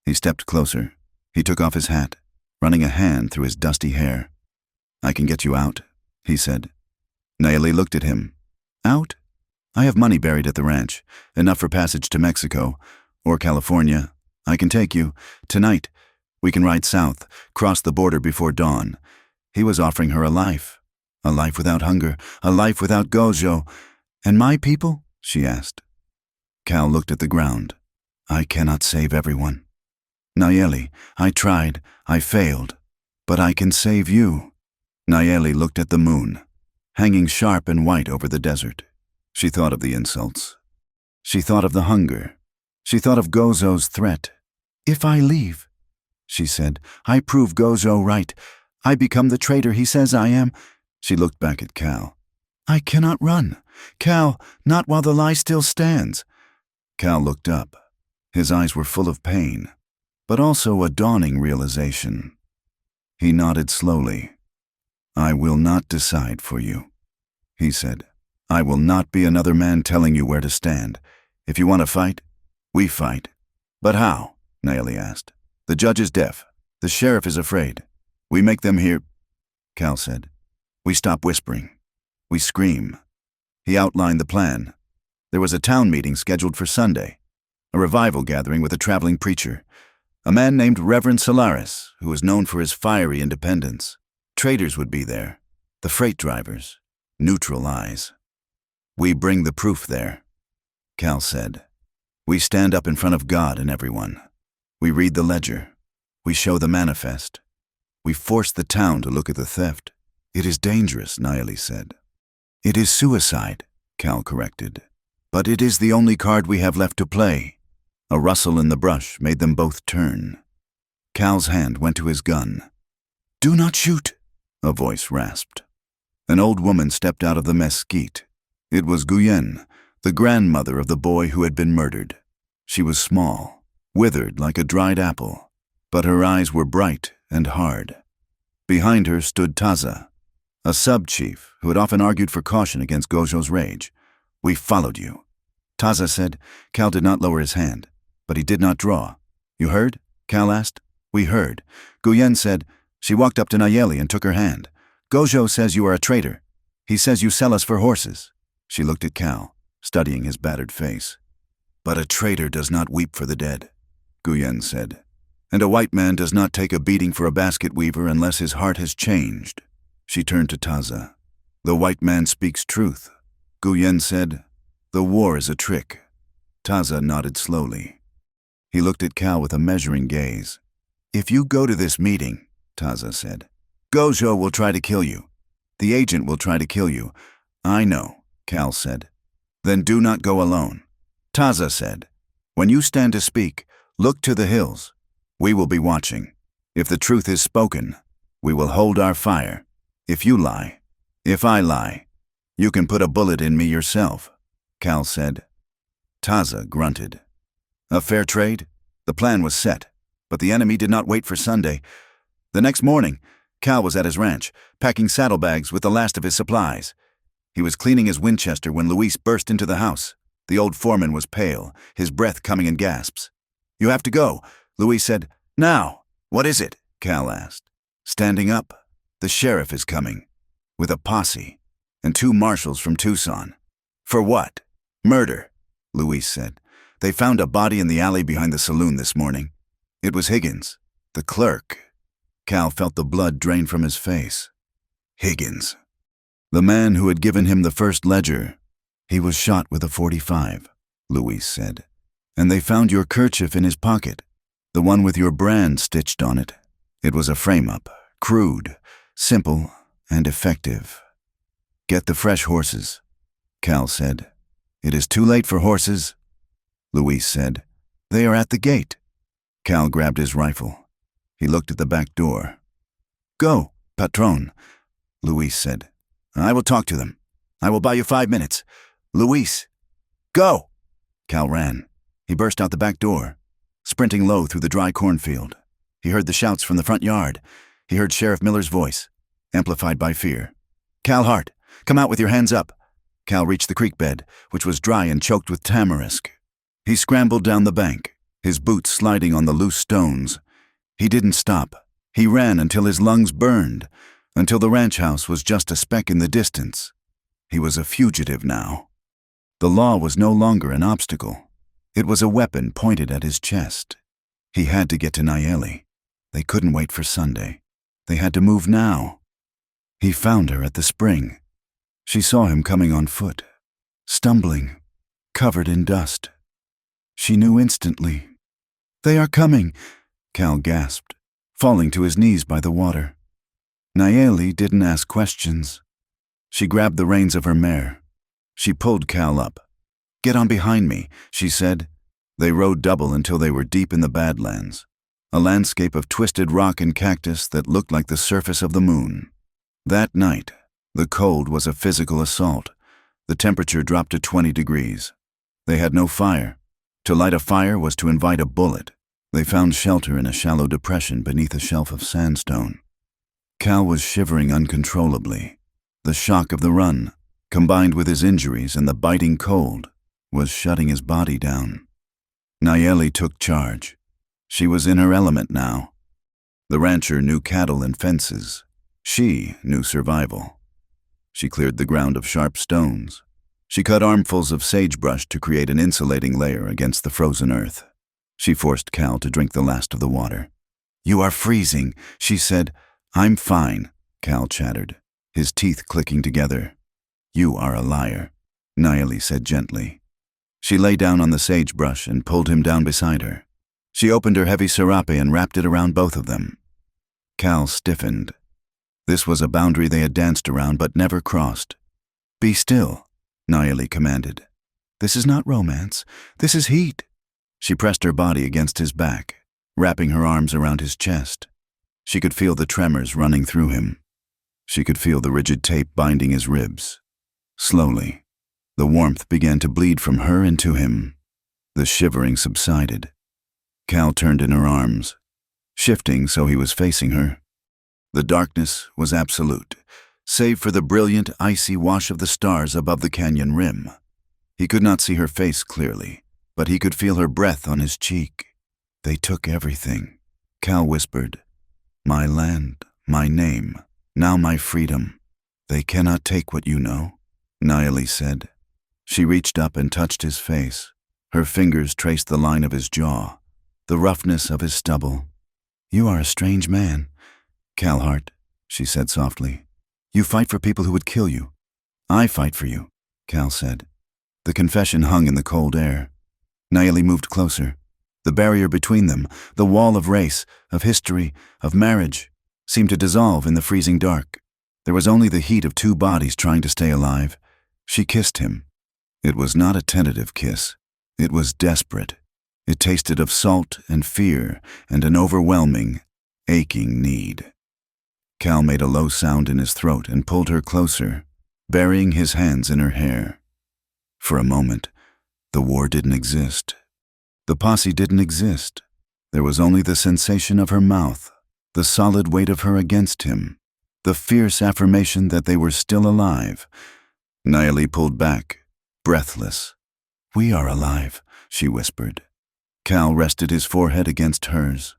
Speaker 1: He stepped closer. He took off his hat, running a hand through his dusty hair. "I can get you out," he said. Nayeli looked at him. "Out? I have money buried at the ranch, enough for passage to Mexico or California. I can take you. Tonight, we can ride south, cross the border before dawn." He was offering her a life without hunger, a life without Gojo. "And my people?" she asked. Cal looked at the ground. "I cannot save everyone. Nayeli, I tried, I failed, but I can save you." Nayeli looked at the moon, hanging sharp and white over the desert. She thought of the insults. She thought of the hunger. She thought of Gozo's threat. "If I leave," she said, "I prove Gozo right. I become the traitor he says I am." She looked back at Cal. "I cannot run. Cal, not while the lie still stands." Cal looked up. His eyes were full of pain, but also a dawning realization. He nodded slowly. "I will not decide for you," he said. "I will not be another man telling you where to stand. If you want to fight, we fight." "But how?" Nayeli asked. "The judge is deaf. The sheriff is afraid. We make them hear," Cal said. "We stop whispering. We scream." He outlined the plan. There was a town meeting scheduled for Sunday, a revival gathering with a traveling preacher, a man named Reverend Solaris, who was known for his fiery independence. Traders would be there, the freight drivers, neutral eyes. "We bring the proof there," Cal said. "We stand up in front of God and everyone. We read the ledger. We show the manifest. We force the town to look at the theft." "It is dangerous," Nayeli said. "It is suicide," Cal corrected. "But it is the only card we have left to play." A rustle in the brush made them both turn. Cal's hand went to his gun. "Do not shoot," a voice rasped. An old woman stepped out of the mesquite. It was Guyen, the grandmother of the boy who had been murdered. She was small, withered like a dried apple, but her eyes were bright and hard. Behind her stood Taza, a sub-chief who had often argued for caution against Gojo's rage. "We followed you," Taza said. Cal did not lower his hand, but he did not draw. "You heard?" Cal asked. "We heard." Guyen said. She walked up to Nayeli and took her hand. "Gojo says you are a traitor. He says you sell us for horses." She looked at Cal, studying his battered face. "But a traitor does not weep for the dead," Guyen said. "And a white man does not take a beating for a basket weaver unless his heart has changed." She turned to Taza. "The white man speaks truth." Guyen said, "The war is a trick." Taza nodded slowly. He looked at Cal with a measuring gaze. "If you go to this meeting," Taza said, "Gojo will try to kill you. The agent will try to kill you." "I know," Cal said. "Then do not go alone." Taza said, "When you stand to speak, look to the hills. We will be watching. If the truth is spoken, we will hold our fire. If you lie, if I lie, you can put a bullet in me yourself," Cal said. Taza grunted. A fair trade? The plan was set, but the enemy did not wait for Sunday. The next morning, Cal was at his ranch, packing saddlebags with the last of his supplies. He was cleaning his Winchester when Luis burst into the house. The old foreman was pale, his breath coming in gasps. "You have to go," Louise said. "Now." "What is it?" Cal asked. Standing up, "The sheriff is coming, with a posse, and 2 marshals from Tucson." "For what?" "Murder," Louise said. "They found a body in the alley behind the saloon this morning. It was Higgins, the clerk." Cal felt the blood drain from his face. Higgins. The man who had given him the first ledger. "He was shot with a .45, Louise said. "And they found your kerchief in his pocket, the one with your brand stitched on it. It was a frame-up, crude, simple, and effective." "Get the fresh horses," Cal said. "It is too late for horses," Louise said. "They are at the gate." Cal grabbed his rifle. He looked at the back door. "Go, patron," Louise said. "I will talk to them. I will buy you 5 minutes. Louise, go!" Cal ran. He burst out the back door, sprinting low through the dry cornfield. He heard the shouts from the front yard. He heard Sheriff Miller's voice, amplified by fear. "Cal Hart, come out with your hands up." Cal reached the creek bed, which was dry and choked with tamarisk. He scrambled down the bank, his boots sliding on the loose stones. He didn't stop. He ran until his lungs burned, until the ranch house was just a speck in the distance. He was a fugitive now. The law was no longer an obstacle. It was a weapon pointed at his chest. He had to get to Nayeli. They couldn't wait for Sunday. They had to move now. He found her at the spring. She saw him coming on foot, stumbling, covered in dust. She knew instantly. "They are coming," Cal gasped, falling to his knees by the water. Nayeli didn't ask questions. She grabbed the reins of her mare. She pulled Cal up. "Get on behind me," she said. They rode double until they were deep in the Badlands, a landscape of twisted rock and cactus that looked like the surface of the moon. That night, the cold was a physical assault. The temperature dropped to 20 degrees. They had no fire. To light a fire was to invite a bullet. They found shelter in a shallow depression beneath a shelf of sandstone. Cal was shivering uncontrollably. The shock of the run, combined with his injuries and the biting cold, was shutting his body down. Nayeli took charge. She was in her element now. The rancher knew cattle and fences. She knew survival. She cleared the ground of sharp stones. She cut armfuls of sagebrush to create an insulating layer against the frozen earth. She forced Cal to drink the last of the water. "You are freezing," she said. "I'm fine," Cal chattered, his teeth clicking together. "You are a liar," Nayeli said gently. She lay down on the sagebrush and pulled him down beside her. She opened her heavy serape and wrapped it around both of them. Cal stiffened. This was a boundary they had danced around but never crossed. "Be still," Nayeli commanded. "This is not romance. This is heat." She pressed her body against his back, wrapping her arms around his chest. She could feel the tremors running through him. She could feel the rigid tape binding his ribs. Slowly, the warmth began to bleed from her into him. The shivering subsided. Cal turned in her arms, shifting so he was facing her. The darkness was absolute, save for the brilliant, icy wash of the stars above the canyon rim. He could not see her face clearly, but he could feel her breath on his cheek. "They took everything," Cal whispered. "My land, my name, now my freedom. They cannot take what you know," Nayeli said. She reached up and touched his face. Her fingers traced the line of his jaw, the roughness of his stubble. "You are a strange man, Cal Hart," she said softly. "You fight for people who would kill you." "I fight for you," Cal said. The confession hung in the cold air. Nayeli moved closer. The barrier between them, the wall of race, of history, of marriage, seemed to dissolve in the freezing dark. There was only the heat of 2 bodies trying to stay alive. She kissed him. It was not a tentative kiss. It was desperate. It tasted of salt and fear and an overwhelming, aching need. Cal made a low sound in his throat and pulled her closer, burying his hands in her hair. For a moment, the war didn't exist. The posse didn't exist. There was only the sensation of her mouth, the solid weight of her against him, the fierce affirmation that they were still alive. Nayeli pulled back, breathless. "We are alive," she whispered. Cal rested his forehead against hers.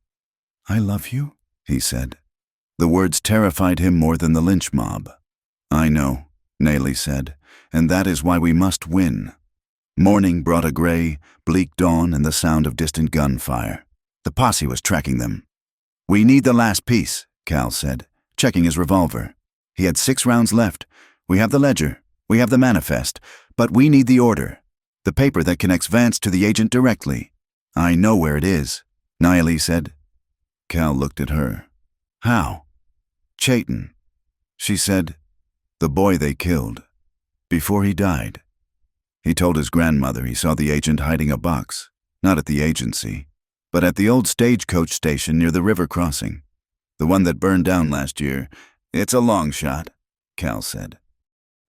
Speaker 1: "I love you," he said. The words terrified him more than the lynch mob. "I know," Naley said, "and that is why we must win." Morning brought a gray, bleak dawn and the sound of distant gunfire. The posse was tracking them. "We need the last piece," Cal said, checking his revolver. He had 6 rounds left. "We have the ledger. We have the manifest. But we need the order. The paper that connects Vance to the agent directly." "I know where it is," Naley said. Cal looked at her. "How?" "Chayton," she said. "The boy they killed. Before he died. He told his grandmother he saw the agent hiding a box, not at the agency, but at the old stagecoach station near the river crossing. The one that burned down last year. It's a long shot," Cal said.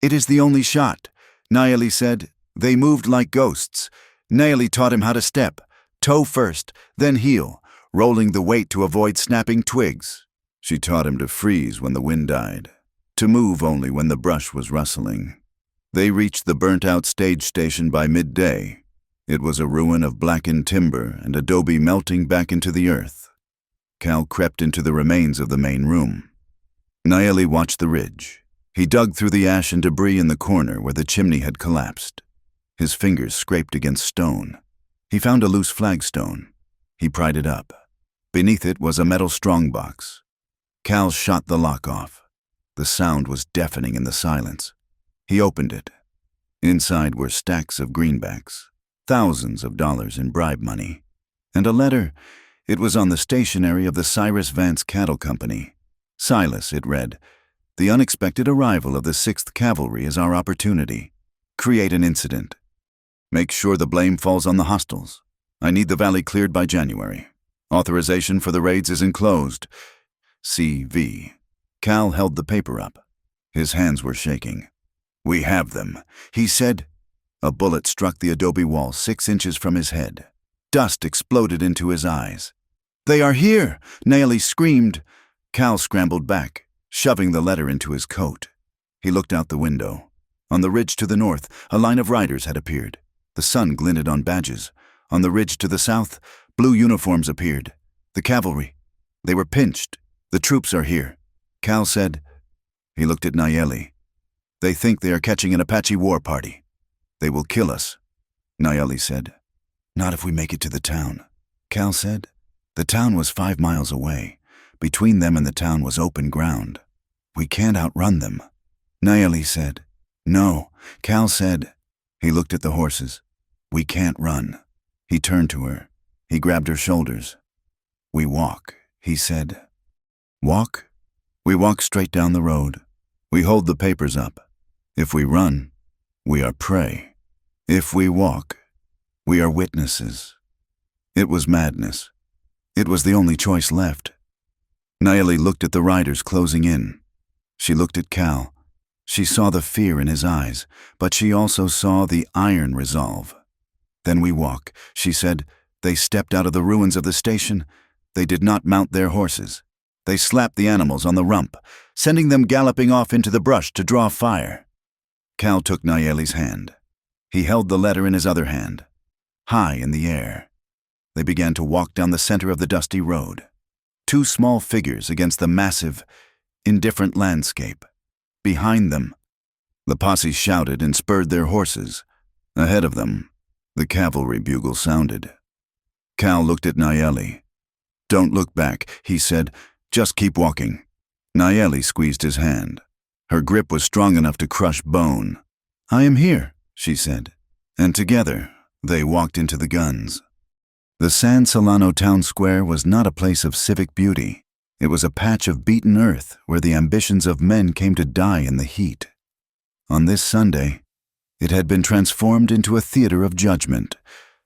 Speaker 1: "It is the only shot," Naley said. "They moved like ghosts. Naley taught him how to step, toe first, then heel, rolling the weight to avoid snapping twigs. She taught him to freeze when the wind died, to move only when the brush was rustling." They reached the burnt-out stage station by midday. It was a ruin of blackened timber and adobe melting back into the earth. Cal crept into the remains of the main room. Naley watched the ridge. He dug through the ash and debris in the corner where the chimney had collapsed. His fingers scraped against stone. He found a loose flagstone. He pried it up. Beneath it was a metal strongbox. Cal shot the lock off. The sound was deafening in the silence. He opened it. Inside were stacks of greenbacks, thousands of dollars in bribe money, and a letter. It was on the stationery of the Cyrus Vance Cattle Company. "Silas," it read, "the unexpected arrival of the 6th Cavalry is our opportunity. Create an incident. Make sure the blame falls on the hostiles. I need the valley cleared by January. Authorization for the raids is enclosed. C.V." Cal held the paper up. His hands were shaking. "We have them," he said. A bullet struck the adobe wall 6 inches from his head. Dust exploded into his eyes. "They are here!" Naley screamed. Cal scrambled back, shoving the letter into his coat. He looked out the window. On the ridge to the north, a line of riders had appeared. The sun glinted on badges. On the ridge to the south, blue uniforms appeared. The cavalry. They were pinched. "The troops are here," Cal said. He looked at Nayeli. "They think they are catching an Apache war party. They will kill us," Nayeli said. "Not if we make it to the town," Cal said. The town was 5 miles away. Between them and the town was open ground. "We can't outrun them," Nayeli said. "No," Cal said. He looked at the horses. "We can't run." He turned to her. He grabbed her shoulders. "We walk," he said. "Walk?" "We walk straight down the road. We hold the papers up. If we run, we are prey. If we walk, we are witnesses." It was madness. It was the only choice left. Nayeli looked at the riders closing in. She looked at Cal. She saw the fear in his eyes, but she also saw the iron resolve. "Then we walk," she said. They stepped out of the ruins of the station. They did not mount their horses. They slapped the animals on the rump, sending them galloping off into the brush to draw fire. Cal took Nayeli's hand. He held the letter in his other hand, high in the air. They began to walk down the center of the dusty road. 2 small figures against the massive, indifferent landscape. Behind them, the posse shouted and spurred their horses. Ahead of them, the cavalry bugle sounded. Cal looked at Nayeli. "Don't look back," he said. "Just keep walking." Nayeli squeezed his hand. Her grip was strong enough to crush bone. "I am here," she said. And together, they walked into the guns. The San Solano town square was not a place of civic beauty. It was a patch of beaten earth where the ambitions of men came to die in the heat. On this Sunday, it had been transformed into a theater of judgment,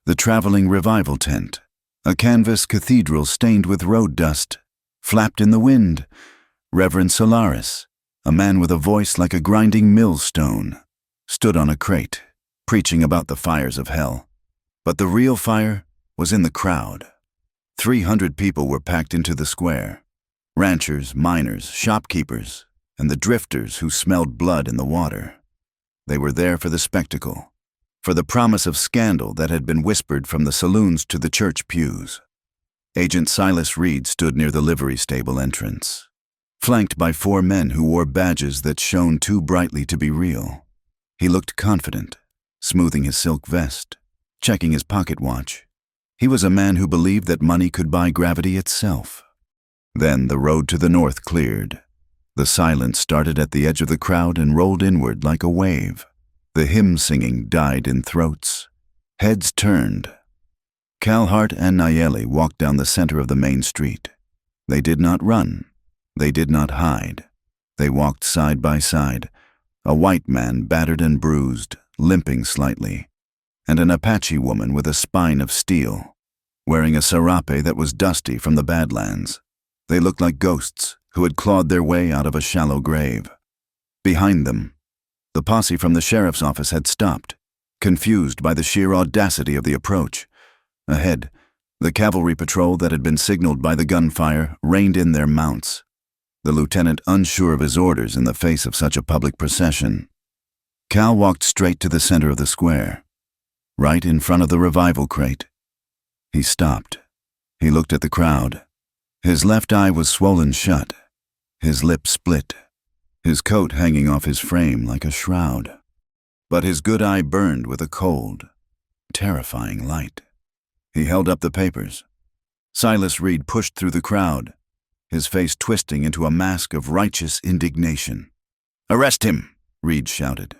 Speaker 1: the traveling revival tent, a canvas cathedral stained with road dust, flapped in the wind. Reverend Solaris, a man with a voice like a grinding millstone, stood on a crate, preaching about the fires of hell. But the real fire was in the crowd. 300 people were packed into the square. Ranchers, miners, shopkeepers, and the drifters who smelled blood in the water. They were there for the spectacle, for the promise of scandal that had been whispered from the saloons to the church pews. Agent Silas Reed stood near the livery stable entrance, flanked by 4 men who wore badges that shone too brightly to be real. He looked confident, smoothing his silk vest, checking his pocket watch. He was a man who believed that money could buy gravity itself. Then the road to the north cleared. The silence started at the edge of the crowd and rolled inward like a wave. The hymn singing died in throats. Heads turned. Cal Hart and Nayeli walked down the center of the main street. They did not run. They did not hide. They walked side by side, a white man battered and bruised, limping slightly, and an Apache woman with a spine of steel, wearing a serape that was dusty from the Badlands. They looked like ghosts who had clawed their way out of a shallow grave. Behind them, the posse from the sheriff's office had stopped, confused by the sheer audacity of the approach. Ahead, the cavalry patrol that had been signaled by the gunfire reined in their mounts, the lieutenant unsure of his orders in the face of such a public procession. Cal walked straight to the center of the square, right in front of the revival crate. He stopped. He looked at the crowd. His left eye was swollen shut, his lip split, his coat hanging off his frame like a shroud. But his good eye burned with a cold, terrifying light. He held up the papers. Silas Reed pushed through the crowd, his face twisting into a mask of righteous indignation. "Arrest him!" Reed shouted,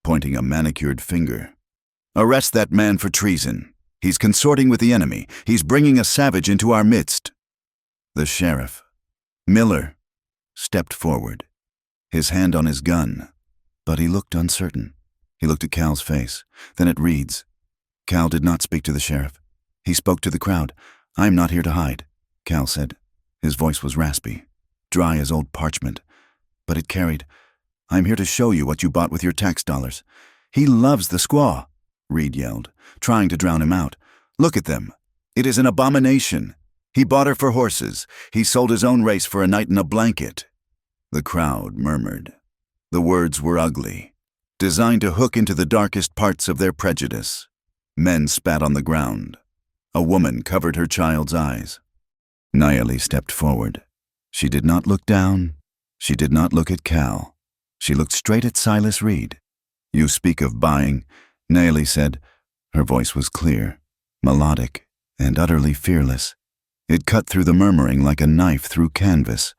Speaker 1: pointing a manicured finger. "Arrest that man for treason. He's consorting with the enemy. He's bringing a savage into our midst." The sheriff, Miller, stepped forward, his hand on his gun, but he looked uncertain. He looked at Cal's face, then at Reed's. Cal did not speak to the sheriff. He spoke to the crowd. "I'm not here to hide," Cal said. His voice was raspy, dry as old parchment, but it carried, "I'm here to show you what you bought with your tax dollars." "He loves the squaw," Reed yelled, trying to drown him out. "Look at them. It is an abomination. He bought her for horses. He sold his own race for a night in a blanket." The crowd murmured. The words were ugly, designed to hook into the darkest parts of their prejudice. Men spat on the ground. A woman covered her child's eyes. Nayeli stepped forward. She did not look down. She did not look at Cal. She looked straight at Silas Reed. "You speak of buying," Nayeli said. Her voice was clear, melodic, and utterly fearless. It cut through the murmuring like a knife through canvas.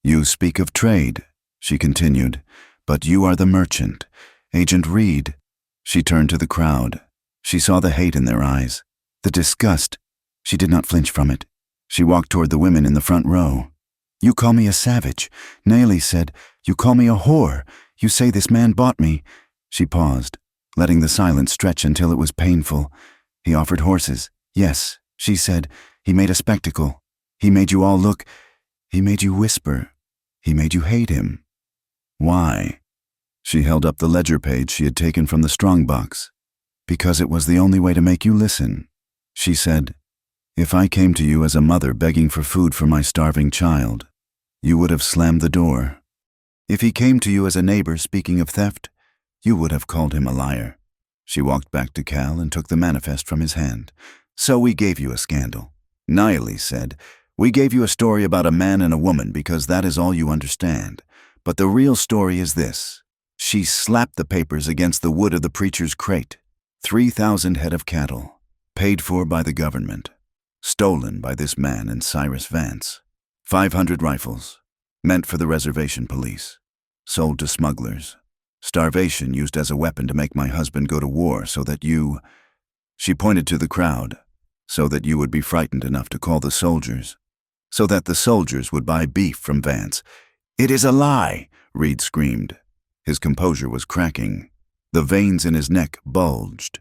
Speaker 1: "You speak of trade," she continued, "but you are the merchant. Agent Reed." She turned to the crowd. She saw the hate in their eyes, the disgust. She did not flinch from it. She walked toward the women in the front row. "You call me a savage," Nayeli said. "You call me a whore. You say this man bought me." She paused, letting the silence stretch until it was painful. "He offered horses. Yes," she said. "He made a spectacle. He made you all look. He made you whisper. He made you hate him." "Why?" She held up the ledger page she had taken from the strongbox. "Because it was the only way to make you listen," she said. "If I came to you as a mother begging for food for my starving child, you would have slammed the door. If he came to you as a neighbor speaking of theft, you would have called him a liar." She walked back to Cal and took the manifest from his hand. "So we gave you a scandal," Nayeli said. "We gave you a story about a man and a woman because that is all you understand. But the real story is this." She slapped the papers against the wood of the preacher's crate. 3,000 head of cattle, paid for by the government, stolen by this man and Cyrus Vance. 500 rifles, meant for the reservation police, sold to smugglers. Starvation used as a weapon to make my husband go to war so that you— She pointed to the crowd. "So that you would be frightened enough to call the soldiers. So that the soldiers would buy beef from Vance." "It is a lie," Reed screamed. His composure was cracking. The veins in his neck bulged.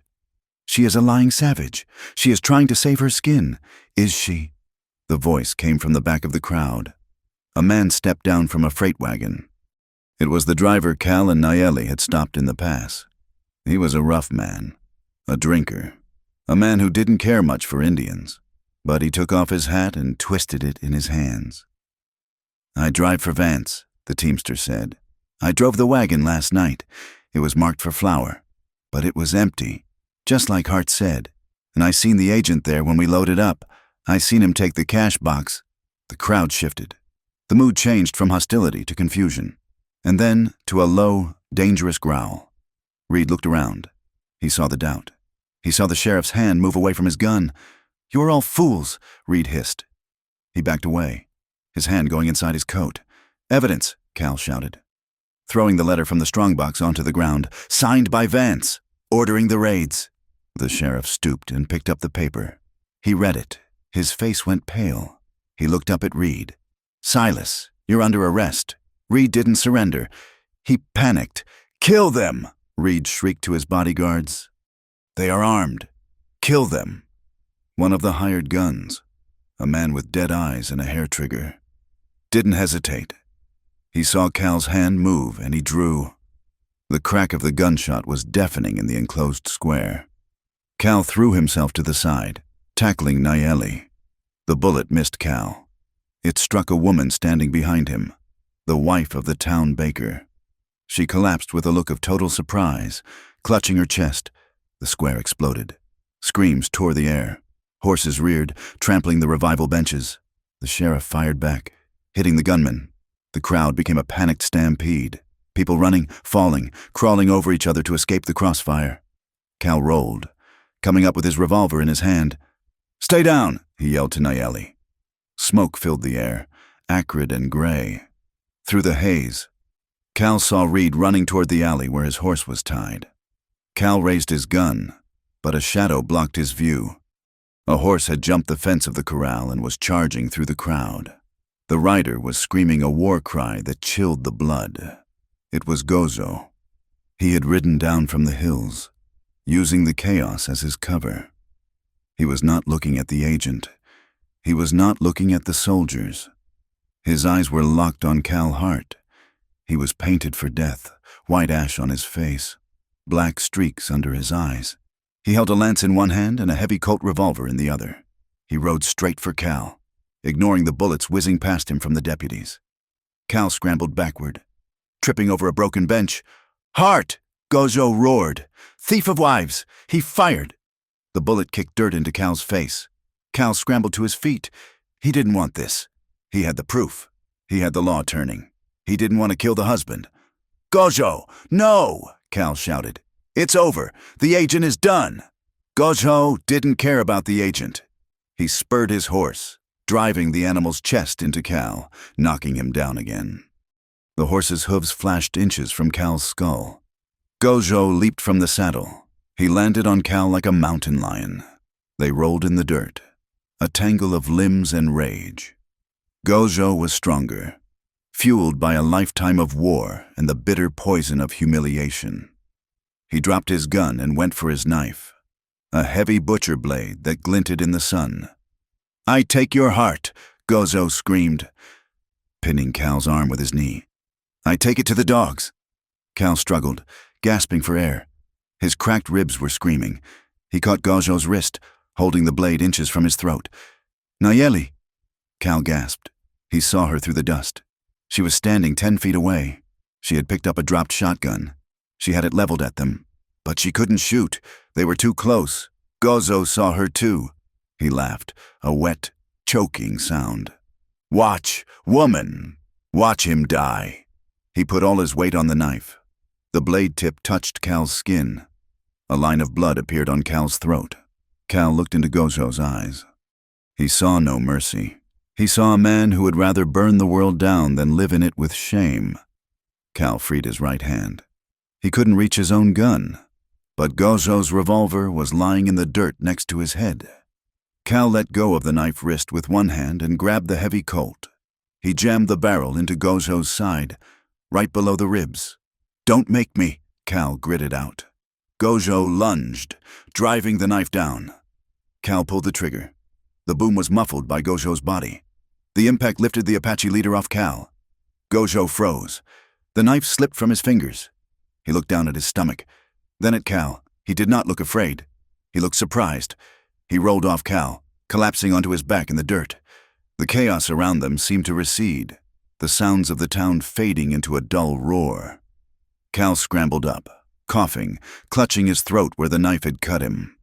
Speaker 1: "She is a lying savage. She is trying to save her skin." "Is she?" The voice came from the back of the crowd. A man stepped down from a freight wagon. It was the driver Cal and Nayeli had stopped in the pass. He was a rough man, a drinker, a man who didn't care much for Indians, but he took off his hat and twisted it in his hands. "I drive for Vance," the teamster said. "I drove the wagon last night. It was marked for flour." But it was empty, just like Hart said. And I seen the agent there when we loaded up. I seen him take the cash box. The crowd shifted. The mood changed from hostility to confusion, and then to a low, dangerous growl. Reed looked around. He saw the doubt. He saw the sheriff's hand move away from his gun. "You are all fools," Reed hissed. He backed away, his hand going inside his coat. "Evidence," Cal shouted, throwing the letter from the strongbox onto the ground. "Signed by Vance, ordering the raids." The sheriff stooped and picked up the paper. He read it. His face went pale. He looked up at Reed. "Silas, you're under arrest." Reed didn't surrender. He panicked. "Kill them!" Reed shrieked to his bodyguards. "They are armed. Kill them." One of the hired guns, a man with dead eyes and a hair trigger, didn't hesitate. He saw Cal's hand move and he drew. The crack of the gunshot was deafening in the enclosed square. Cal threw himself to the side, tackling Nayeli. The bullet missed Cal. It struck a woman standing behind him, the wife of the town baker. She collapsed with a look of total surprise, clutching her chest. The square exploded. Screams tore the air. Horses reared, trampling the revival benches. The sheriff fired back, hitting the gunman. The crowd became a panicked stampede. People running, falling, crawling over each other to escape the crossfire. Cal rolled, coming up with his revolver in his hand. "Stay down," he yelled to Nayeli. Smoke filled the air, acrid and gray. Through the haze, Cal saw Reed running toward the alley where his horse was tied. Cal raised his gun, but a shadow blocked his view. A horse had jumped the fence of the corral and was charging through the crowd. The rider was screaming a war cry that chilled the blood. It was Gozo. He had ridden down from the hills, using the chaos as his cover. He was not looking at the agent. He was not looking at the soldiers. His eyes were locked on Cal Hart. He was painted for death, white ash on his face, black streaks under his eyes. He held a lance in one hand and a heavy Colt revolver in the other. He rode straight for Cal, ignoring the bullets whizzing past him from the deputies. Cal scrambled backward, tripping over a broken bench. "Hart!" Gozo roared. "Thief of wives!" He fired. The bullet kicked dirt into Cal's face. Cal scrambled to his feet. He didn't want this. He had the proof. He had the law turning. He didn't want to kill the husband. "Gozo, no!" Cal shouted. "It's over. The agent is done." Gozo didn't care about the agent. He spurred his horse, driving the animal's chest into Cal, knocking him down again. The horse's hooves flashed inches from Cal's skull. Gozo leaped from the saddle. He landed on Cal like a mountain lion. They rolled in the dirt, a tangle of limbs and rage. Gozo was stronger, fueled by a lifetime of war and the bitter poison of humiliation. He dropped his gun and went for his knife, a heavy butcher blade that glinted in the sun. "I take your heart," Gozo screamed, pinning Cal's arm with his knee. "I take it to the dogs." Cal struggled, gasping for air. His cracked ribs were screaming. He caught Gozo's wrist, holding the blade inches from his throat. "Nayeli!" Cal gasped. He saw her through the dust. She was standing 10 feet away. She had picked up a dropped shotgun. She had it leveled at them, but she couldn't shoot. They were too close. Gozo saw her too. He laughed, a wet, choking sound. "Watch, woman! Watch him die!" He put all his weight on the knife. The blade tip touched Cal's skin. A line of blood appeared on Cal's throat. Cal looked into Gozo's eyes. He saw no mercy. He saw a man who would rather burn the world down than live in it with shame. Cal freed his right hand. He couldn't reach his own gun, but Gozo's revolver was lying in the dirt next to his head. Cal let go of the knife wrist with one hand and grabbed the heavy Colt. He jammed the barrel into Gozo's side, right below the ribs. "Don't make me," Cal gritted out. Gozo lunged, driving the knife down. Cal pulled the trigger. The boom was muffled by Gozo's body. The impact lifted the Apache leader off Cal. Gozo froze. The knife slipped from his fingers. He looked down at his stomach, then at Cal. He did not look afraid. He looked surprised. He rolled off Cal, collapsing onto his back in the dirt. The chaos around them seemed to recede, the sounds of the town fading into a dull roar. Cal scrambled up, coughing, clutching his throat where the knife had cut him.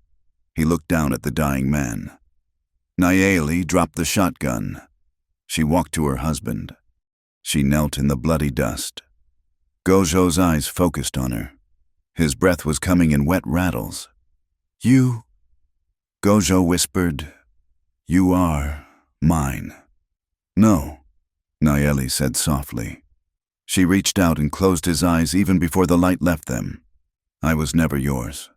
Speaker 1: He looked down at the dying man. Nayeli dropped the shotgun. She walked to her husband. She knelt in the bloody dust. Gojo's eyes focused on her. His breath was coming in wet rattles. "You," Gojo whispered, "you are mine." "No," Nayeli said softly. She reached out and closed his eyes even before the light left them. "I was never yours.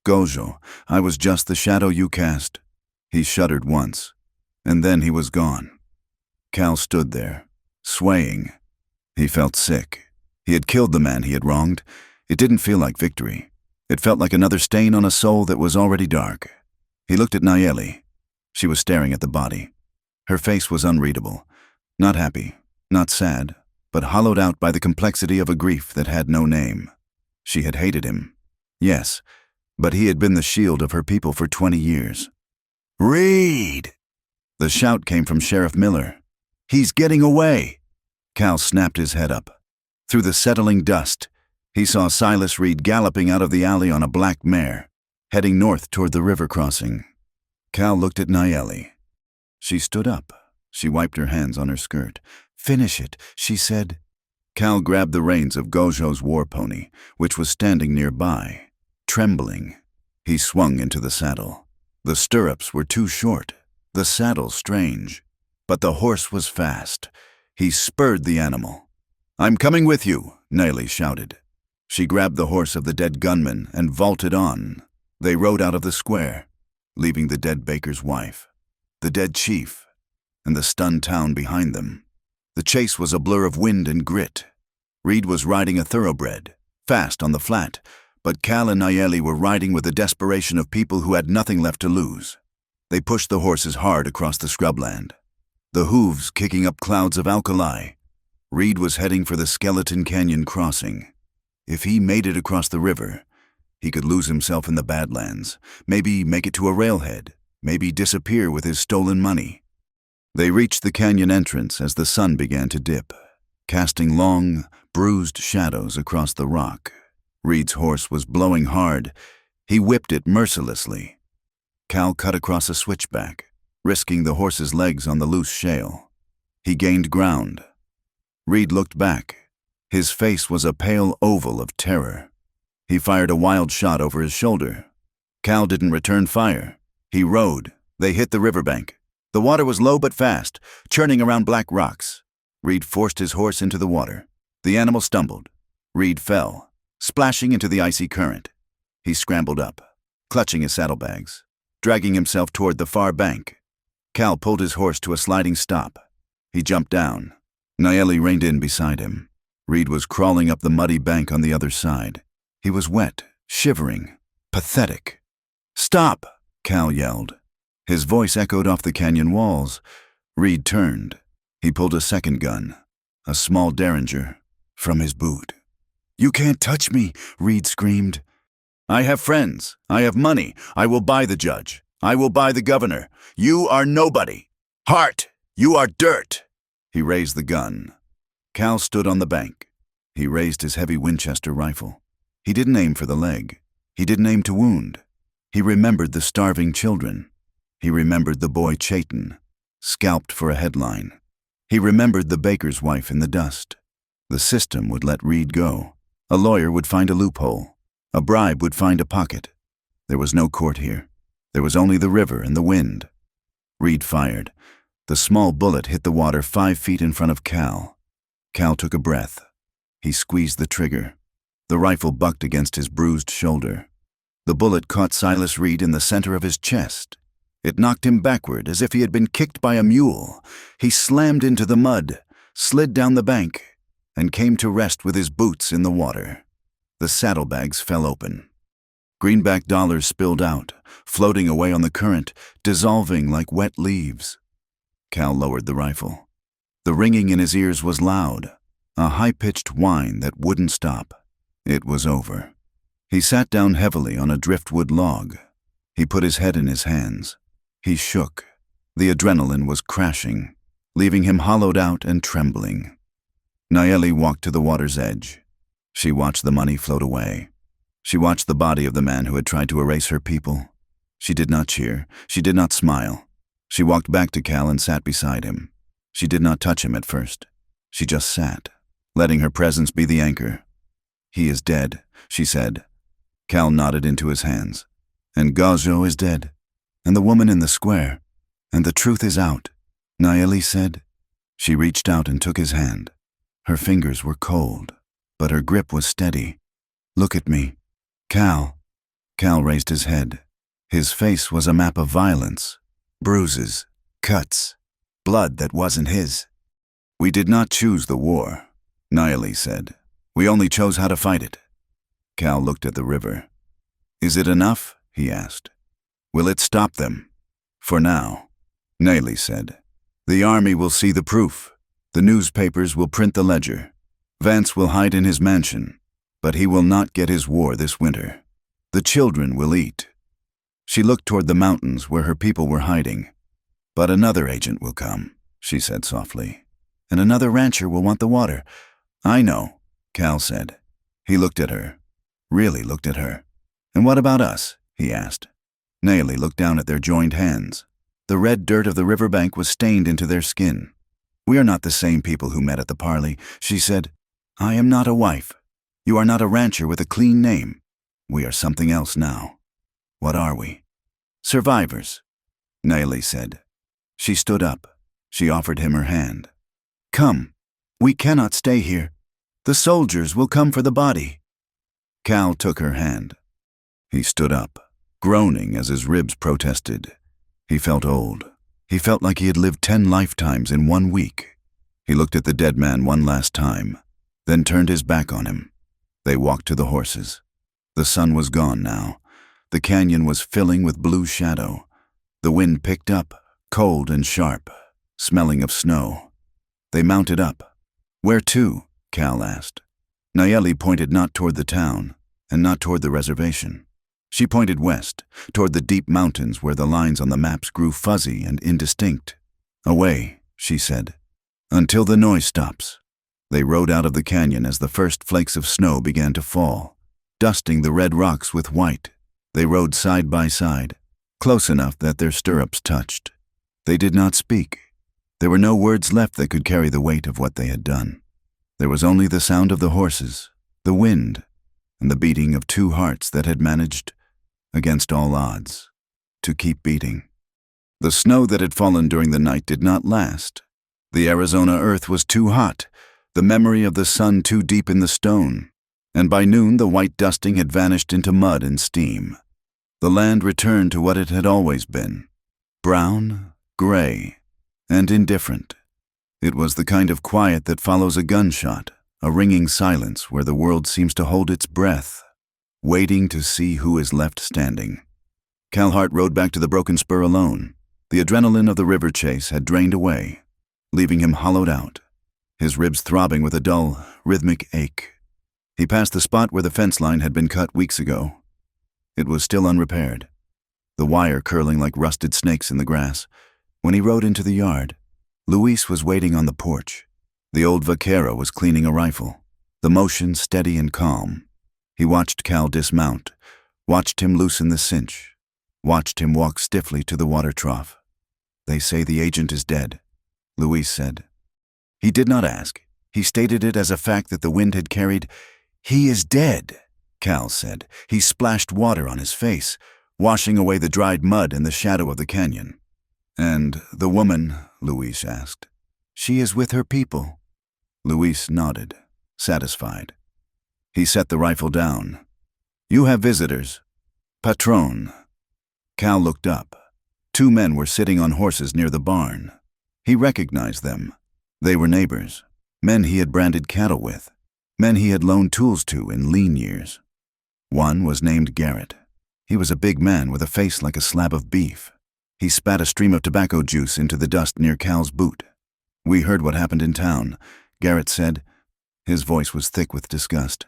Speaker 1: Gojo, I was just the shadow you cast." He shuddered once, and then he was gone. Cal stood there, swaying. He felt sick. He had killed the man he had wronged. It didn't feel like victory. It felt like another stain on a soul that was already dark. He looked at Nayeli. She was staring at the body. Her face was unreadable. Not happy, not sad, but hollowed out by the complexity of a grief that had no name. She had hated him. Yes, but he had been the shield of her people for 20 years. "Reed!" The shout came from Sheriff Miller. "He's getting away!" Cal snapped his head up. Through the settling dust, he saw Silas Reed galloping out of the alley on a black mare, heading north toward the river crossing. Cal looked at Nayeli. She stood up. She wiped her hands on her skirt. "Finish it," she said. Cal grabbed the reins of Gojo's war pony, which was standing nearby. Trembling, he swung into the saddle. The stirrups were too short, the saddle strange, but the horse was fast. He spurred the animal. "I'm coming with you," Nayeli shouted. She grabbed the horse of the dead gunman and vaulted on. They rode out of the square, leaving the dead baker's wife, the dead chief, and the stunned town behind them. The chase was a blur of wind and grit. Reed was riding a thoroughbred, fast on the flat, but Cal and Nayeli were riding with the desperation of people who had nothing left to lose. They pushed the horses hard across the scrubland, the hooves kicking up clouds of alkali. Reed was heading for the Skeleton Canyon crossing. If he made it across the river, he could lose himself in the Badlands, maybe make it to a railhead, maybe disappear with his stolen money. They reached the canyon entrance as the sun began to dip, casting long, bruised shadows across the rock. Reed's horse was blowing hard. He whipped it mercilessly. Cal cut across a switchback, risking the horse's legs on the loose shale. He gained ground. Reed looked back. His face was a pale oval of terror. He fired a wild shot over his shoulder. Cal didn't return fire. He rode. They hit the riverbank. The water was low but fast, churning around black rocks. Reed forced his horse into the water. The animal stumbled. Reed fell, splashing into the icy current. He scrambled up, clutching his saddlebags, dragging himself toward the far bank. Cal pulled his horse to a sliding stop. He jumped down. Nayeli reined in beside him. Reed was crawling up the muddy bank on the other side. He was wet, shivering, pathetic. "Stop!" Cal yelled. His voice echoed off the canyon walls. Reed turned. He pulled a second gun, a small derringer, from his boot. "You can't touch me," Reed screamed. "I have friends. I have money. I will buy the judge. I will buy the governor. You are nobody. Hart, you are dirt." He raised the gun. Cal stood on the bank. He raised his heavy Winchester rifle. He didn't aim for the leg. He didn't aim to wound. He remembered the starving children. He remembered the boy Chayton, scalped for a headline. He remembered the baker's wife in the dust. The system would let Reed go. A lawyer would find a loophole. A bribe would find a pocket. There was no court here. There was only the river and the wind. Reed fired. The small bullet hit the water 5 feet in front of Cal. Cal took a breath. He squeezed the trigger. The rifle bucked against his bruised shoulder. The bullet caught Silas Reed in the center of his chest. It knocked him backward as if he had been kicked by a mule. He slammed into the mud, slid down the bank, and came to rest with his boots in the water. The saddlebags fell open. Greenback dollars spilled out, floating away on the current, dissolving like wet leaves. Cal lowered the rifle. The ringing in his ears was loud, a high-pitched whine that wouldn't stop. It was over. He sat down heavily on a driftwood log. He put his head in his hands. He shook. The adrenaline was crashing, leaving him hollowed out and trembling. Nayeli walked to the water's edge. She watched the money float away. She watched the body of the man who had tried to erase her people. She did not cheer. She did not smile. She walked back to Cal and sat beside him. She did not touch him at first. She just sat, letting her presence be the anchor. "He is dead," she said. Cal nodded into his hands. "And Gajo is dead. And the woman in the square. And the truth is out," Nayeli said. She reached out and took his hand. Her fingers were cold, but her grip was steady. "Look at me. Cal." Cal raised his head. His face was a map of violence. Bruises, cuts, blood that wasn't his. "We did not choose the war," Nayeli said. "We only chose how to fight it." Cal looked at the river. "Is it enough?" he asked. "Will it stop them?" "For now," Nayeli said. "The army will see the proof. The newspapers will print the ledger. Vance will hide in his mansion, but he will not get his war this winter. The children will eat." She looked toward the mountains where her people were hiding. "But another agent will come," she said softly. "And another rancher will want the water." "I know," Cal said. He looked at her. Really looked at her. "And what about us?" he asked. Nayeli looked down at their joined hands. The red dirt of the riverbank was stained into their skin. "We are not the same people who met at the parley," she said. "I am not a wife. You are not a rancher with a clean name. We are something else now." "What are we?" "Survivors," Nayeli said. She stood up. She offered him her hand. "Come. We cannot stay here. The soldiers will come for the body." Cal took her hand. He stood up, groaning as his ribs protested. He felt old. He felt like he had lived 10 lifetimes in 1 week. He looked at the dead man one last time, then turned his back on him. They walked to the horses. The sun was gone now. The canyon was filling with blue shadow. The wind picked up, cold and sharp, smelling of snow. They mounted up. "Where to?" Cal asked. Nayeli pointed not toward the town, and not toward the reservation. She pointed west, toward the deep mountains where the lines on the maps grew fuzzy and indistinct. "Away," she said, "until the noise stops." They rode out of the canyon as the first flakes of snow began to fall, dusting the red rocks with white. They rode side by side, close enough that their stirrups touched. They did not speak. There were no words left that could carry the weight of what they had done. There was only the sound of the horses, the wind, and the beating of 2 hearts that had managed, against all odds, to keep beating. The snow that had fallen during the night did not last. The Arizona earth was too hot, the memory of the sun too deep in the stone, and by noon the white dusting had vanished into mud and steam. The land returned to what it had always been, brown, gray, and indifferent. It was the kind of quiet that follows a gunshot, a ringing silence where the world seems to hold its breath, waiting to see who is left standing. Cal Hart rode back to the Broken Spur alone. The adrenaline of the river chase had drained away, leaving him hollowed out, his ribs throbbing with a dull, rhythmic ache. He passed the spot where the fence line had been cut weeks ago. It was still unrepaired, the wire curling like rusted snakes in the grass. When he rode into the yard, Luis was waiting on the porch. The old vaquero was cleaning a rifle, the motion steady and calm. He watched Cal dismount, watched him loosen the cinch, watched him walk stiffly to the water trough. "They say the agent is dead," Luis said. He did not ask. He stated it as a fact that the wind had carried. "He is dead," Cal said. He splashed water on his face, washing away the dried mud and the shadow of the canyon. "And the woman?" Luis asked. "She is with her people." Luis nodded, satisfied. He set the rifle down. "You have visitors. Patron." Cal looked up. 2 men were sitting on horses near the barn. He recognized them. They were neighbors, men he had branded cattle with, men he had loaned tools to in lean years. One was named Garrett. He was a big man with a face like a slab of beef. He spat a stream of tobacco juice into the dust near Cal's boot. "We heard what happened in town," Garrett said. His voice was thick with disgust.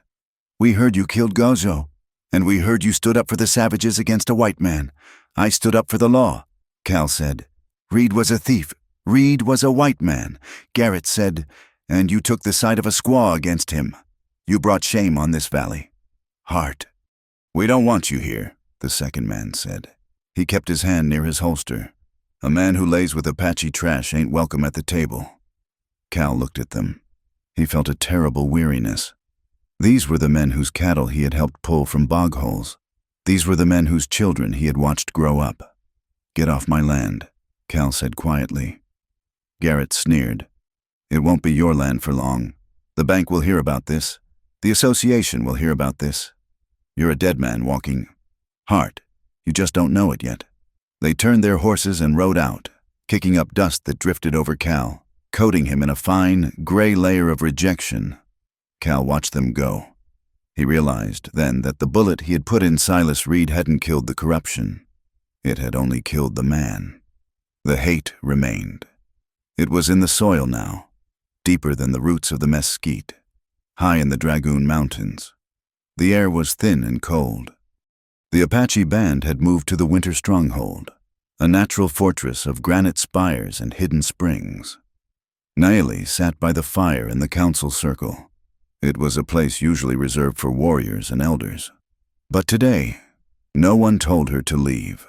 Speaker 1: "We heard you killed Gajo, and we heard you stood up for the savages against a white man. I stood up for the law," Cal said. "Reed was a thief. Reed was a white man," Garrett said, "and you took the side of a squaw against him. You brought shame on this valley." "Hart," "We don't want you here," the second man said. He kept his hand near his holster. "A man who lays with Apache trash ain't welcome at the table." Cal looked at them. He felt a terrible weariness. These were the men whose cattle he had helped pull from bog holes. These were the men whose children he had watched grow up. "Get off my land," Cal said quietly. Garrett sneered. "It won't be your land for long. The bank will hear about this. The association will hear about this. You're a dead man walking. Hard. You just don't know it yet." They turned their horses and rode out, kicking up dust that drifted over Cal, coating him in a fine, gray layer of rejection. Cal watched them go. He realized then that the bullet he had put in Silas Reed hadn't killed the corruption. It had only killed the man. The hate remained. It was in the soil now, deeper than the roots of the mesquite, high in the Dragoon Mountains. The air was thin and cold. The Apache band had moved to the winter stronghold, a natural fortress of granite spires and hidden springs. Naeli sat by the fire in the council circle. It was a place usually reserved for warriors and elders. But today, no one told her to leave.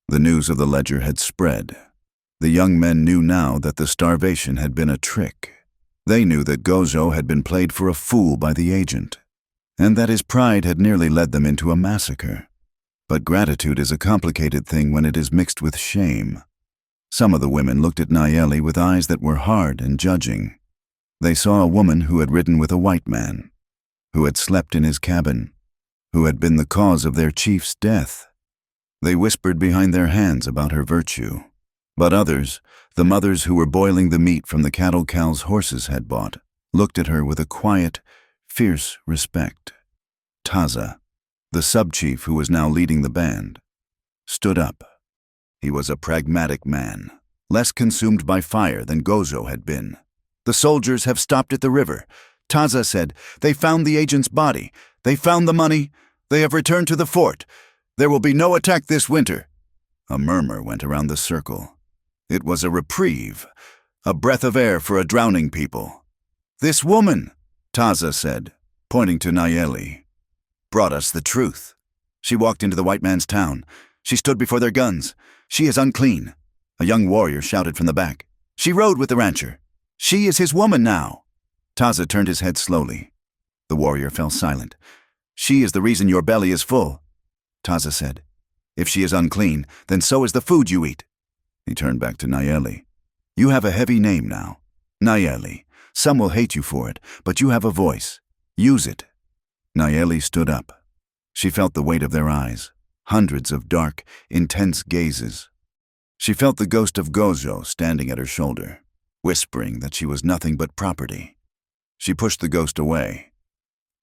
Speaker 1: The news of the ledger had spread. The young men knew now that the starvation had been a trick. They knew that Gozo had been played for a fool by the agent, and that his pride had nearly led them into a massacre. But gratitude is a complicated thing when it is mixed with shame. Some of the women looked at Naeli with eyes that were hard and judging. They saw a woman who had ridden with a white man, who had slept in his cabin, who had been the cause of their chief's death. They whispered behind their hands about her virtue. But others, the mothers who were boiling the meat from the cattle Cal's horses had bought, looked at her with a quiet, fierce respect. Taza, the sub-chief who was now leading the band, stood up. He was a pragmatic man, less consumed by fire than Gozo had been. "The soldiers have stopped at the river," Taza said. "They found the agent's body. They found the money. They have returned to the fort. There will be no attack this winter." A murmur went around the circle. It was a reprieve, a breath of air for a drowning people. "This woman," Taza said, pointing to Naeli, "brought us the truth. She walked into the white man's town. She stood before their guns. She is unclean." A young warrior shouted from the back. "She rode with the rancher. She is his woman now." Taza turned his head slowly. The warrior fell silent. "She is the reason your belly is full," Taza said. "If she is unclean, then so is the food you eat." He turned back to Naeli. "You have a heavy name now. Naeli. Some will hate you for it, but you have a voice. Use it." Naeli stood up. She felt the weight of their eyes, hundreds of dark, intense gazes. She felt the ghost of Gozo standing at her shoulder, whispering that she was nothing but property. She pushed the ghost away.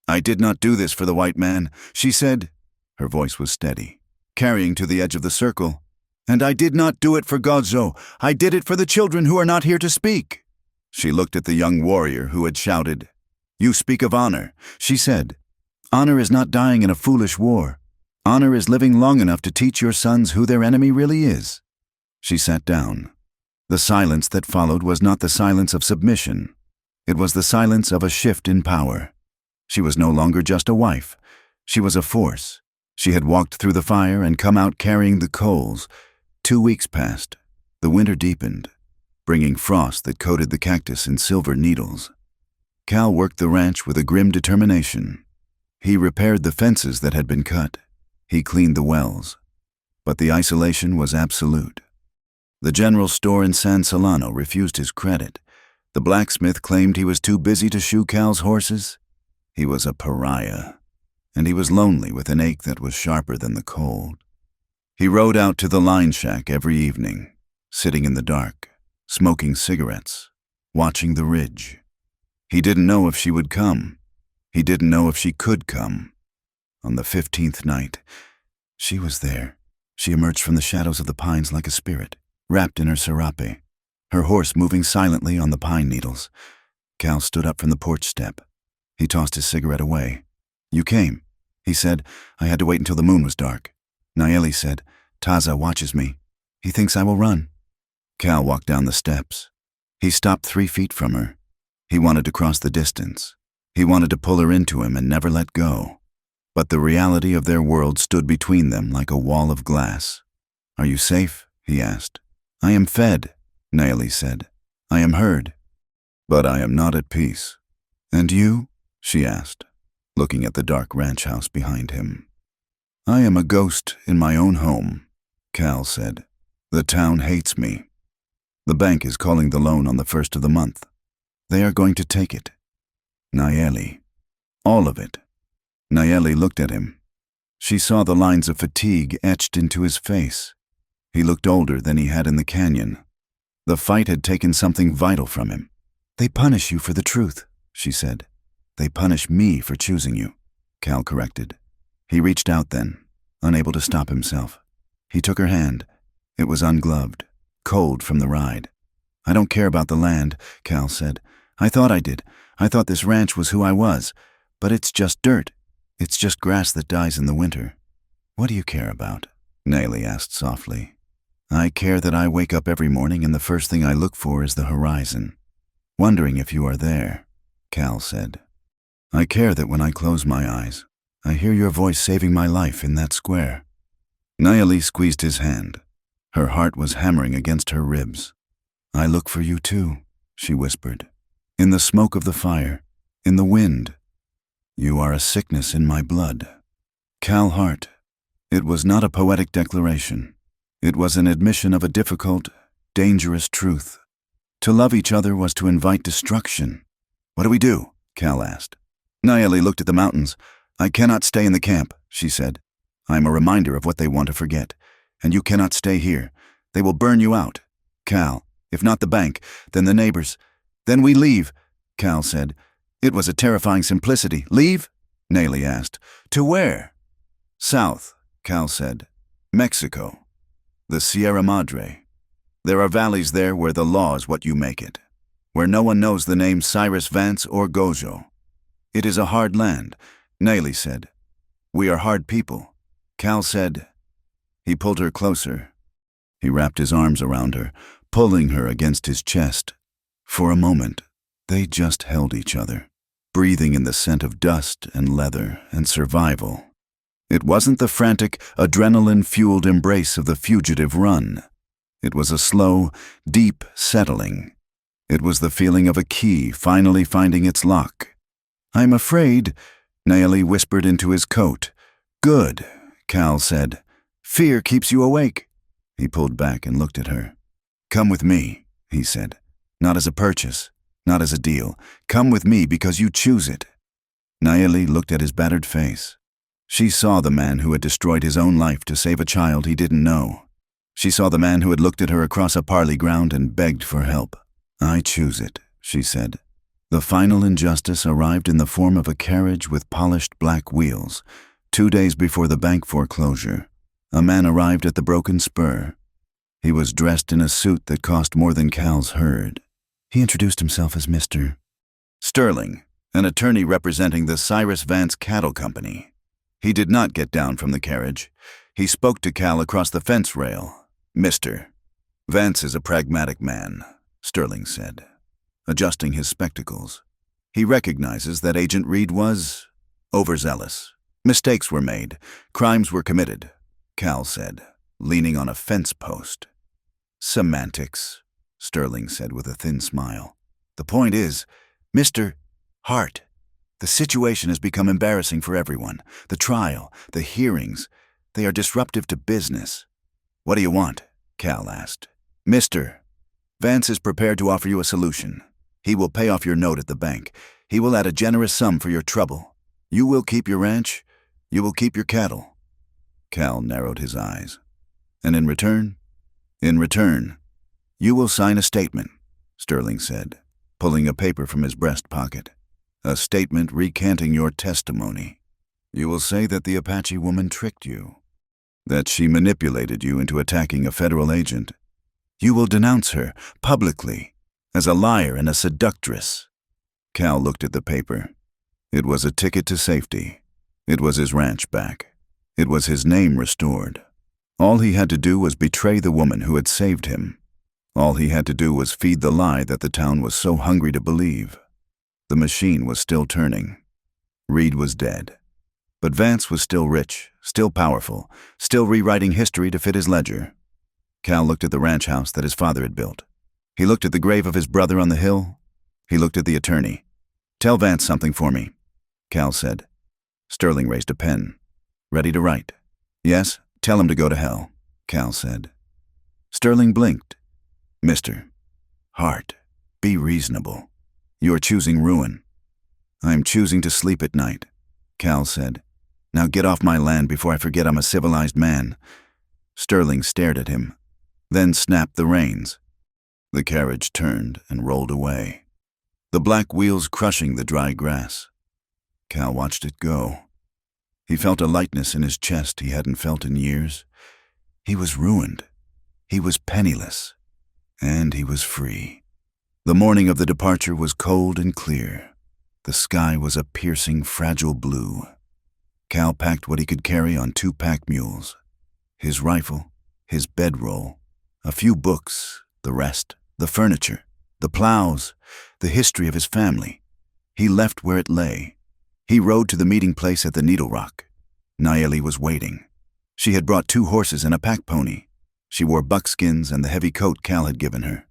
Speaker 1: "I did not do this for the white man," she said. Her voice was steady, carrying to the edge of the circle. "And I did not do it for Gozo. I did it for the children who are not here to speak." She looked at the young warrior who had shouted. "You speak of honor," she said. "Honor is not dying in a foolish war. Honor is living long enough to teach your sons who their enemy really is." She sat down. The silence that followed was not the silence of submission. It was the silence of a shift in power. She was no longer just a wife. She was a force. She had walked through the fire and come out carrying the coals. 2 weeks passed. The winter deepened, bringing frost that coated the cactus in silver needles. Cal worked the ranch with a grim determination. He repaired the fences that had been cut. He cleaned the wells. But the isolation was absolute. The general store in San Solano refused his credit. The blacksmith claimed he was too busy to shoe Cal's horses. He was a pariah, and he was lonely with an ache that was sharper than the cold. He rode out to the line shack every evening, sitting in the dark, smoking cigarettes, watching the ridge. He didn't know if she would come. He didn't know if she could come. On the 15th night, she was there. She emerged from the shadows of the pines like a spirit, wrapped in her serape, her horse moving silently on the pine needles. Cal stood up from the porch step. He tossed his cigarette away. "You came," he said. "I had to wait until the moon was dark." Naeli said, "Taza watches me. He thinks I will run." Cal walked down the steps. He stopped 3 feet from her. He wanted to cross the distance. He wanted to pull her into him and never let go. But the reality of their world stood between them like a wall of glass. "Are you safe?" he asked. "I am fed," Naomi said. "I am heard. But I am not at peace." "And you?" she asked, looking at the dark ranch house behind him. "I am a ghost in my own home," Cal said. "The town hates me. The bank is calling the loan on the 1st of the month. They are going to take it. Naomi. All of it." Naomi looked at him. She saw the lines of fatigue etched into his face. He looked older than he had in the canyon. The fight had taken something vital from him. "They punish you for the truth," she said. "They punish me for choosing you," Cal corrected. He reached out then, unable to stop himself. He took her hand. It was ungloved, cold from the ride. "I don't care about the land," Cal said. "I thought I did. I thought this ranch was who I was. But it's just dirt. It's just grass that dies in the winter." "What do you care about?" Naomi asked softly. "I care that I wake up every morning and the first thing I look for is the horizon. Wondering if you are there," Cal said. "I care that when I close my eyes, I hear your voice saving my life in that square." Naomi squeezed his hand. Her heart was hammering against her ribs. "I look for you too," she whispered. "In the smoke of the fire, in the wind. You are a sickness in my blood." Cal Hart. It was not a poetic declaration. It was an admission of a difficult, dangerous truth. To love each other was to invite destruction. "What do we do?" Cal asked. Naomi looked at the mountains. "I cannot stay in the camp," she said. "I am a reminder of what they want to forget. And you cannot stay here. They will burn you out." "Cal, if not the bank, then the neighbors. Then we leave," Cal said. It was a terrifying simplicity. "Leave?" Naomi asked. "To where?" "South," Cal said. "Mexico. The Sierra Madre. There are valleys there where the law is what you make it, where no one knows the names Cyrus Vance or Gojo. It is a hard land," Naomi said. "We are hard people," Cal said. He pulled her closer. He wrapped his arms around her, pulling her against his chest. For a moment, they just held each other, breathing in the scent of dust and leather and survival. It wasn't the frantic, adrenaline-fueled embrace of the fugitive run. It was a slow, deep settling. It was the feeling of a key finally finding its lock. "I'm afraid," Naomi whispered into his coat. "Good," Cal said. "Fear keeps you awake." He pulled back and looked at her. "Come with me," he said. "Not as a purchase, not as a deal. Come with me because you choose it." Naomi looked at his battered face. She saw the man who had destroyed his own life to save a child he didn't know. She saw the man who had looked at her across a parley ground and begged for help. "I choose it," she said. The final injustice arrived in the form of a carriage with polished black wheels. 2 days before the bank foreclosure, a man arrived at the Broken Spur. He was dressed in a suit that cost more than Cal's herd. He introduced himself as Mr. Sterling, an attorney representing the Cyrus Vance Cattle Company. He did not get down from the carriage. He spoke to Cal across the fence rail. "Mr. Vance is a pragmatic man," Sterling said, adjusting his spectacles. "He recognizes that Agent Reed was overzealous. Mistakes were made. Crimes were committed," Cal said, leaning on a fence post. "Semantics," Sterling said with a thin smile. "The point is, Mr. Hart, the situation has become embarrassing for everyone. The trial, the hearings, they are disruptive to business." "What do you want?" Cal asked. "Mr. Vance is prepared to offer you a solution. He will pay off your note at the bank. He will add a generous sum for your trouble. You will keep your ranch. You will keep your cattle." Cal narrowed his eyes. "And in return?" "In return, you will sign a statement," Sterling said, pulling a paper from his breast pocket. "A statement recanting your testimony. You will say that the Apache woman tricked you, that she manipulated you into attacking a federal agent. You will denounce her, publicly, as a liar and a seductress." Cal looked at the paper. It was a ticket to safety. It was his ranch back. It was his name restored. All he had to do was betray the woman who had saved him. All he had to do was feed the lie that the town was so hungry to believe. The machine was still turning. Reed was dead. But Vance was still rich, still powerful, still rewriting history to fit his ledger. Cal looked at the ranch house that his father had built. He looked at the grave of his brother on the hill. He looked at the attorney. "Tell Vance something for me," Cal said. Sterling raised a pen, ready to write. "Yes, tell him to go to hell," Cal said. Sterling blinked. "Mr. Hart, be reasonable. You are choosing ruin." "I am choosing to sleep at night," Cal said. "Now get off my land before I forget I'm a civilized man." Sterling stared at him, then snapped the reins. The carriage turned and rolled away, the black wheels crushing the dry grass. Cal watched it go. He felt a lightness in his chest he hadn't felt in years. He was ruined. He was penniless. And he was free. The morning of the departure was cold and clear. The sky was a piercing, fragile blue. Cal packed what he could carry on 2 pack mules. His rifle, his bedroll, a few books, the rest, the furniture, the plows, the history of his family. He left where it lay. He rode to the meeting place at the Needle Rock. Nayeli was waiting. She had brought 2 horses and a pack pony. She wore buckskins and the heavy coat Cal had given her.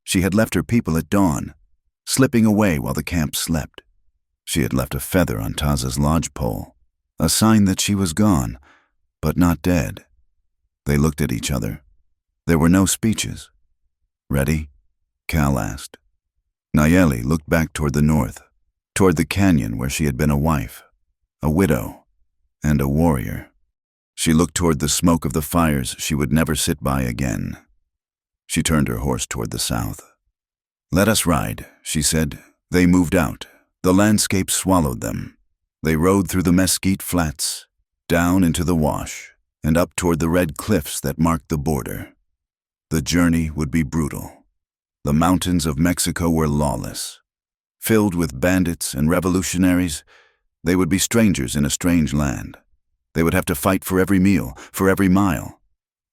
Speaker 1: She had left her people at dawn, slipping away while the camp slept. She had left a feather on Taza's lodgepole, a sign that she was gone, but not dead. They looked at each other. There were no speeches. "Ready?" Cal asked. Nayeli looked back toward the north, toward the canyon where she had been a wife, a widow, and a warrior. She looked toward the smoke of the fires she would never sit by again. She turned her horse toward the south. "Let us ride," she said. They moved out. The landscape swallowed them. They rode through the mesquite flats, down into the wash, and up toward the red cliffs that marked the border. The journey would be brutal. The mountains of Mexico were lawless. Filled with bandits and revolutionaries, they would be strangers in a strange land. They would have to fight for every meal, for every mile.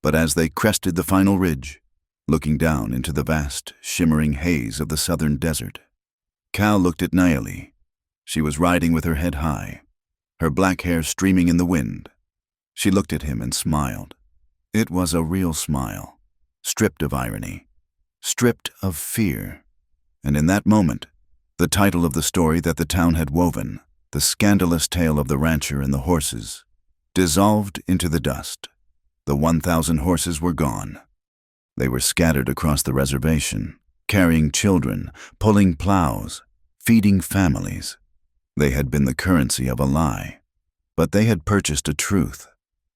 Speaker 1: But as they crested the final ridge, looking down into the vast, shimmering haze of the southern desert, Cal looked at Nayeli. She was riding with her head high, her black hair streaming in the wind. She looked at him and smiled. It was a real smile, stripped of irony, stripped of fear. And in that moment, the title of the story that the town had woven, the scandalous tale of the rancher and the horses, dissolved into the dust. The 1,000 horses were gone. They were scattered across the reservation, carrying children, pulling plows, feeding families. They had been the currency of a lie, but they had purchased a truth.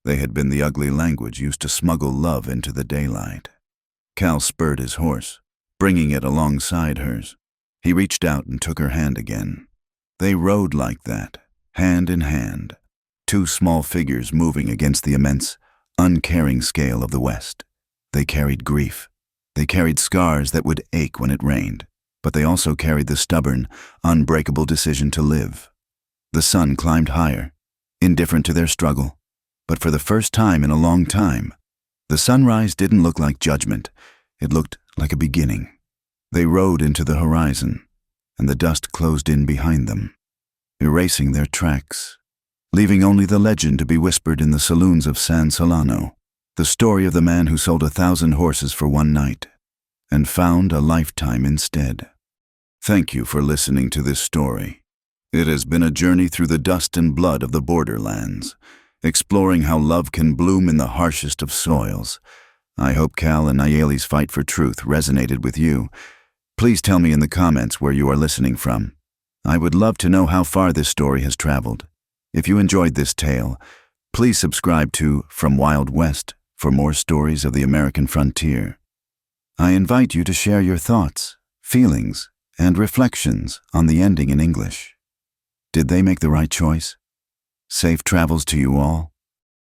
Speaker 1: They had been the ugly language used to smuggle love into the daylight. Cal spurred his horse, bringing it alongside hers. He reached out and took her hand again. They rode like that, hand in hand, 2 small figures moving against the immense, uncaring scale of the West. They carried grief. They carried scars that would ache when it rained, but they also carried the stubborn, unbreakable decision to live. The sun climbed higher, indifferent to their struggle, but for the first time in a long time, the sunrise didn't look like judgment. It looked like a beginning. They rode into the horizon, and the dust closed in behind them, erasing their tracks, leaving only the legend to be whispered in the saloons of San Solano, the story of the man who sold 1,000 horses for one night and found a lifetime instead. Thank you for listening to this story. It has been a journey through the dust and blood of the borderlands, exploring how love can bloom in the harshest of soils. I hope Cal and Nayeli's fight for truth resonated with you. Please tell me in the comments where you are listening from. I would love to know how far this story has traveled. If you enjoyed this tale, please subscribe to From Wild West for more stories of the American frontier. I invite you to share your thoughts, feelings, and reflections on the ending in English. Did they make the right choice? Safe travels to you all.